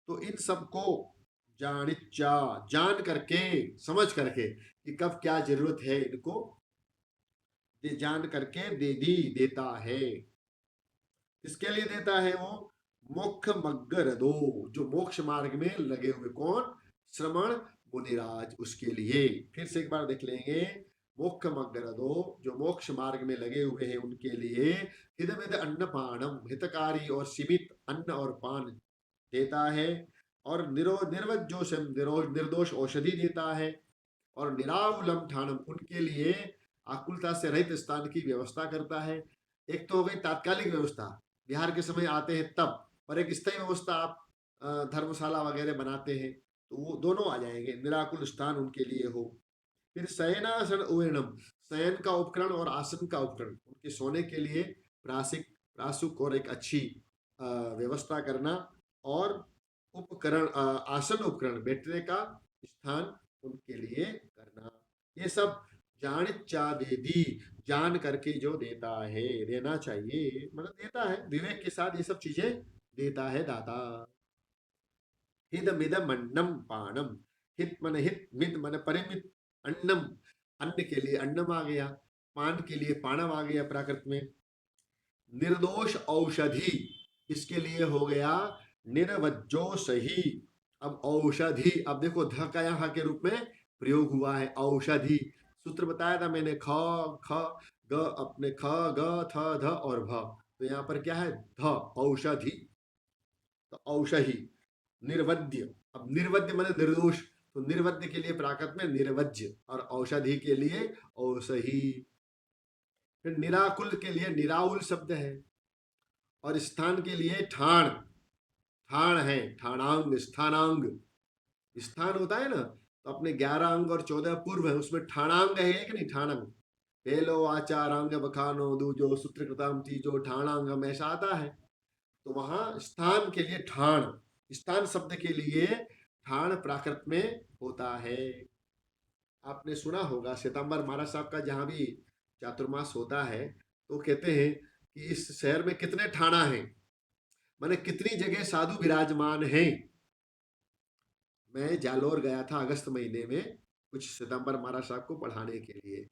तो इन सबको जानिच्चा, जान करके, समझ करके कि कब क्या जरूरत है, इनको जान करके दे दी देता है। किसके लिए देता है वो? मोक्ष मग्गर दो, जो मोक्ष मार्ग में लगे हुए, कौन? श्रमण मुनिराज, उसके लिए। फिर से एक बार देख लेंगे, मोक्ष मग्गर दो, जो मोक्ष मार्ग में लगे हुए हैं उनके लिए हितमित अन्न पानम, हितकारी और सीमित अन्न और पान देता है। और निर्वज्जो निर्दोष औषधि देता है। और निराकुलम ठाणम, उनके लिए आकुलता से रहित स्थान की व्यवस्था करता है। एक तो हो गई तात्कालिक व्यवस्था, बिहार के समय आते हैं तब, और एक स्थायी व्यवस्था आप धर्मशाला वगैरह बनाते हैं तो वो दोनों आ जाएंगे, निराकुल स्थान उनके लिए हो। फिर शयनासन उयनम, शयन का उपकरण और आसन का उपकरण, उनके सोने के लिए प्रासिक प्रासुक और एक अच्छी व्यवस्था करना, और उपकरण आसन उपकरण बैठने का स्थान उनके लिए करना। ये सब जानिच्चा दे दी, जान करके जो देता है, देना चाहिए, मतलब देता है विवेक के साथ, ये सब चीजें देता है दाता। हित मिदम अन्नम पानम, हित मन हित, मित मन परिमित, अन्नम अन्न के लिए अन्नम आ गया, पान के लिए पानम आ गया प्राकृत में, निर्दोष औषधि इसके लिए हो गया निर्वज्जो सही। अब औषधि, अब देखो ध का यहाँ के रूप में प्रयोग हुआ है, औषधि। सूत्र बताया था मैंने, ख ख ग, अपने ख ग थ ध और भ, तो यहाँ पर क्या है, ध औषधि, तो औषधि निर्वद्य। अब निर्वद्य माने निर्दोष, तो निर्वद्य के लिए प्राकृत में निर्वज्य, और औषधि के लिए औषधि। फिर निराकुल के लिए निराउल शब्द है, और स्थान के लिए ठाण, ठाण है, ठाणांग स्थानांग, स्थान होता है ना, तो अपने 11 अंग और 14 पूर्व है, उसमें ठाणांग है कि नहीं, ठाणंग, पहलो आचारांग बखानो दूजो सूत्रकृताम तीजो ठाणांग में ऐसा आता है। तो वहां स्थान के लिए ठाण, स्थान शब्द के लिए ठाण प्राकृत में होता है। आपने सुना होगा श्वेतांबर महाराज साहब का जहां भी चातुर्मास होता है तो कहते हैं कि इस शहर में कितने ठाणा हैं, माने कितनी जगह साधु विराजमान हैं। मैं जालोर गया था अगस्त महीने में कुछ श्वेतांबर महाराज साहब को पढ़ाने के लिए,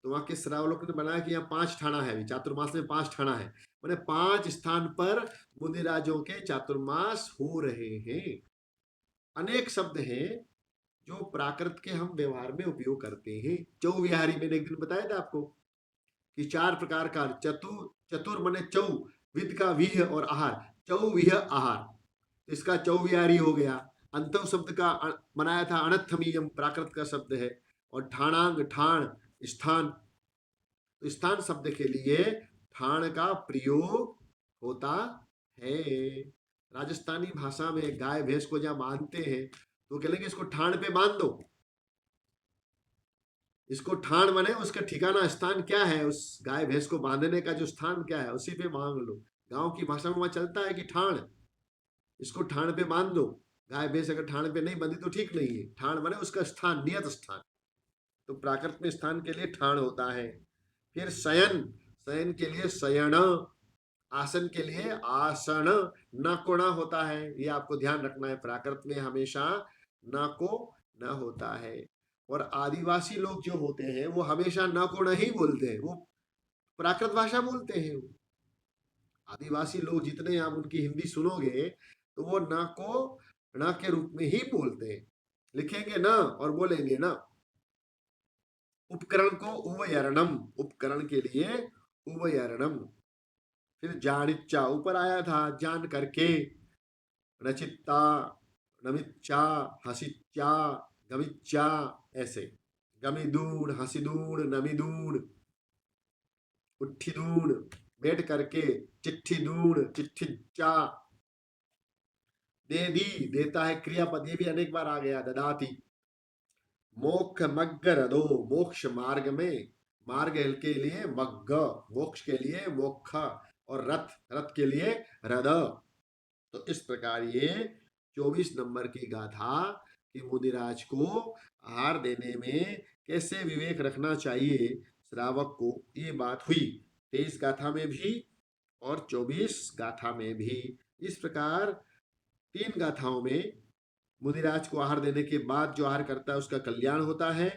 तो वहां के श्रावलोक ने बनाया कि यहाँ 5 ठाणा है, अभी चातुर्मास में 5 ठाणा है, मैंने 5 स्थान पर मुनिराजों के चातुर्मास हो रहे हैं। अनेक शब्द हैं जो प्राकृत के हम व्यवहार में उपयोग करते हैं। चौविहारी मैंने एक दिन बताया था आपको कि 4 प्रकार का चतुर, चतुर मने चौ, विद का विह और आहार, चौविह आहार, तो इसका चौविहारी हो गया। अंतव शब्द का बनाया था अनर्थमीयम, प्राकृत का शब्द है, और ठाणांग ठाण स्थान, तो स्थान शब्द के लिए ठाण का प्रयोग होता है। राजस्थानी भाषा में गाय भैंस को जब बांधते हैं तो कहेंगे इसको ठाण पे बांध दो, इसको ठाण बने, उसका ठिकाना स्थान क्या है, उस गाय भैंस को बांधने का जो स्थान क्या है उसी पे बांध लो। गांव की भाषा में वहां चलता है कि ठाण, इसको ठाण पे बांध दो, गाय भैंस अगर ठाण पे नहीं बंधी तो ठीक नहीं है, ठाण बने उसका स्थान, नियत स्थान, तो प्राकृत में स्थान के लिए ठाण होता है। फिर शयन, शयन के लिए शयन, आसन के लिए आसन, न को न होता है, ये आपको ध्यान रखना है, प्राकृत में हमेशा न को न होता है। और आदिवासी लोग जो होते हैं वो हमेशा न को न ही बोलते हैं, वो प्राकृत भाषा बोलते हैं। आदिवासी लोग जितने आप उनकी हिंदी सुनोगे तो वो न को न के रूप में ही बोलते हैं, लिखेंगे न और बोलेंगे न। उपकरण को उवयरणम, उपकरण के लिए उवयरणम। फिर जानिच्चा ऊपर आया था, जान करके, नचित्ता, नमिच्चा, हसिच्चा, गमिच्चा, ऐसे गमिदूण, हसिदूण, नमिदूण, उठ्ठीदूण, बैठ करके, चिट्ठीदूण, चिट्ठिच्चा, दे दी, देता है क्रियापद, ये भी अनेक बार आ गया, ददाती। मोक्ष मग्ग रदो, मोक्ष मार्ग में, मार्ग के लिए मग्ग, मोक्ष के लिए मोक्ष, और रथ, रथ के लिए रद। तो इस प्रकार ये 24 नंबर की गाथा कि मुदिराज को आहार देने में कैसे विवेक रखना चाहिए श्रावक को, ये बात हुई 23 गाथा में भी और 24 गाथा में भी। इस प्रकार 3 गाथाओं में मुनिराज को आहार देने के बाद जो आहार करता है उसका कल्याण होता है,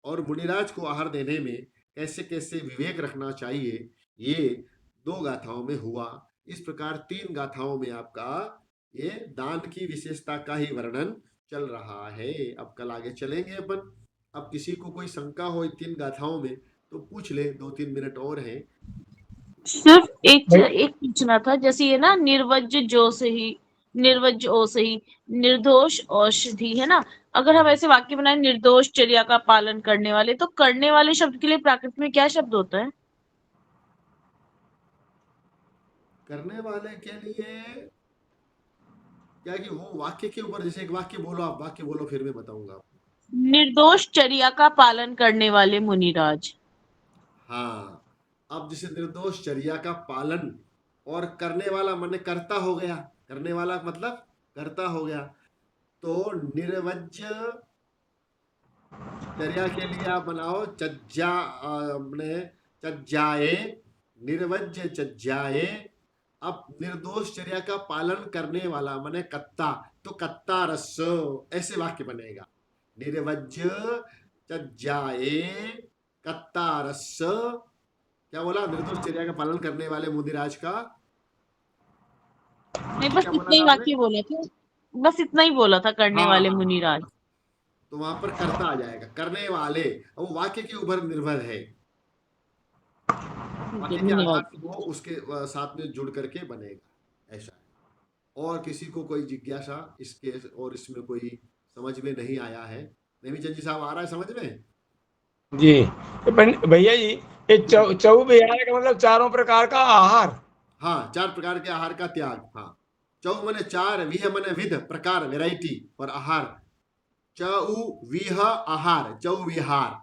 और मुनिराज को आहार देने में कैसे कैसे विवेक रखना चाहिए ये 2 गाथाओं में हुआ। इस प्रकार 3 गाथाओं में आपका ये दान की विशेषता का ही वर्णन चल रहा है। अब कल आगे चलेंगे अपन। अब किसी को कोई शंका हो इन 3 गाथाओं में तो पूछ ले, 2-3 मिनट और हैं। सिर्फ एक पूछना था, जैसे ये ना निर्वज्ज जो सही, निर्वज्ज ओ सही, निर्दोष औषधि है ना, अगर हम ऐसे वाक्य बनाए निर्दोष चर्या का पालन करने वाले, तो करने वाले शब्द के लिए प्राकृत में क्या शब्द होता है? करने वाले के लिए क्या कि वो वाक्य के ऊपर, जैसे एक वाक्य बोलो, आप वाक्य बोलो फिर मैं बताऊंगा आपको। निर्दोष चर्या का पालन करने वाले मुनिराज। हाँ, अब जैसे निर्दोष चर्या का पालन, और करने वाला माने कर्ता हो गया, करने वाला मतलब कर्ता हो गया, तो निर्वज्य चर्या के लिए आप बनाओ चज्जा, अपने चज्जाए, निर्वज्य चज्जाए। अब निर्दोष चर्या का पालन करने वाला माने कत्ता, तो कत्ता रस, ऐसे वाक्य बनेगा। निर्वज्य चज्जाए कत्ता रस। क्या बोला? निर्दोष चर्या का पालन करने वाले मुदिराज का नहीं, वाक्य बस क्या बोला इतना ही था आपने? वाक्य बोला था। बस इतना ही बोला था, करने हाँ वाले हाँ हाँ, मुनिराज। तो वहां पर कर्ता आ जाएगा, करने वाले। अब वो वाक्य के ऊपर निर्भर है, ठीक है, वाक्य के आधार धन्यवाद। से वो उसके साथ में जुड़ करके बनेगा, ऐसा है। और किसी को कोई जिज्ञासा इसके और इसमें कोई समझ में नहीं आया है? नेमीचंद जी साहब, आ रहा है समझ में? जी। भैया जी, ये जी। चौविहार का मतलब चारों प्रकार का आहार। हाँ, चार प्रकार के आहार का त्याग। हाँ, चौ मने चार, विह मने विध, प्रकार वेराइटी, और आहार, चौ विह आहार, चौ विहार।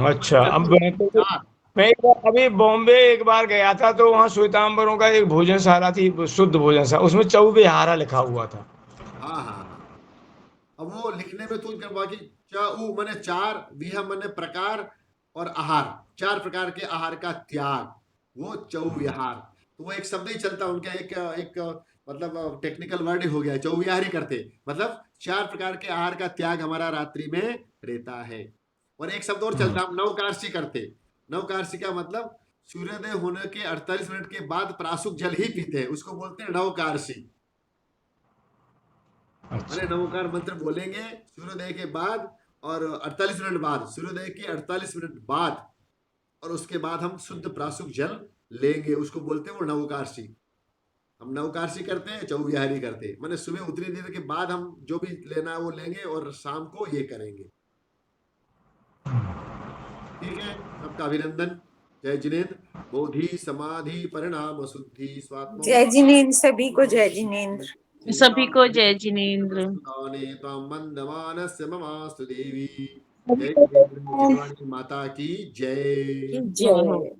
अच्छा। अब चतुर, मैं तो चार। मैं एक बार अभी बॉम्बे एक बार गया था, तो वहाँ श्वेतांबरों का एक भोजनशाला थी, शुद्ध भोजनशाला, उसमें चौविहारा लिखा हुआ था। हाँ हाँ हाँ, अब वो लिखने में तो क्या बाकी, चौ मने चार, विह मने प्रकार, और आहार, चार प्रकार के आहार का त्याग, वो चौविहार। तो वो एक शब्द ही चलता उनका, एक एक मतलब टेक्निकल वर्ड ही हो गया, चौविहार ही करते, मतलब चार प्रकार के आहार का त्याग हमारा रात्रि में रहता है। और एक शब्द और हम्म, चलता, हम नवकार्षी करते। नवकार्षी का मतलब सूर्योदय होने के 48 मिनट के बाद प्रासुक जल ही पीते हैं, उसको बोलते हैं नवकार्षी। अच्छा। माने नवकार मंत्र बोलेंगे सूर्योदय के बाद, और 48 मिनट बाद, सूर्योदय के 48 मिनट बाद, और उसके बाद हम शुद्ध प्रासुक जल लेंगे, उसको बोलते हैं वो नवकार्षी। हम नवकार्षी करते हैं, चौविहारी करते हैं, माने सुबह उतनी देर के बाद हम जो भी लेना है वो लेंगे, और शाम को ये करेंगे। ठीक है, सबका अभिनंदन। जय जिनेन्द्र। बोधि समाधि परिणाम शुद्धि स्वात्म जय जिनेन्द्र, सभी को जय जिनेन्द्र। सभी को जय जिनेन्द्र। सुदाने त्वां वन्दमानस्य ममास्तु देवी। जय जिनेन्द्र, जिनवाणी माता की जय। जय हो। जय।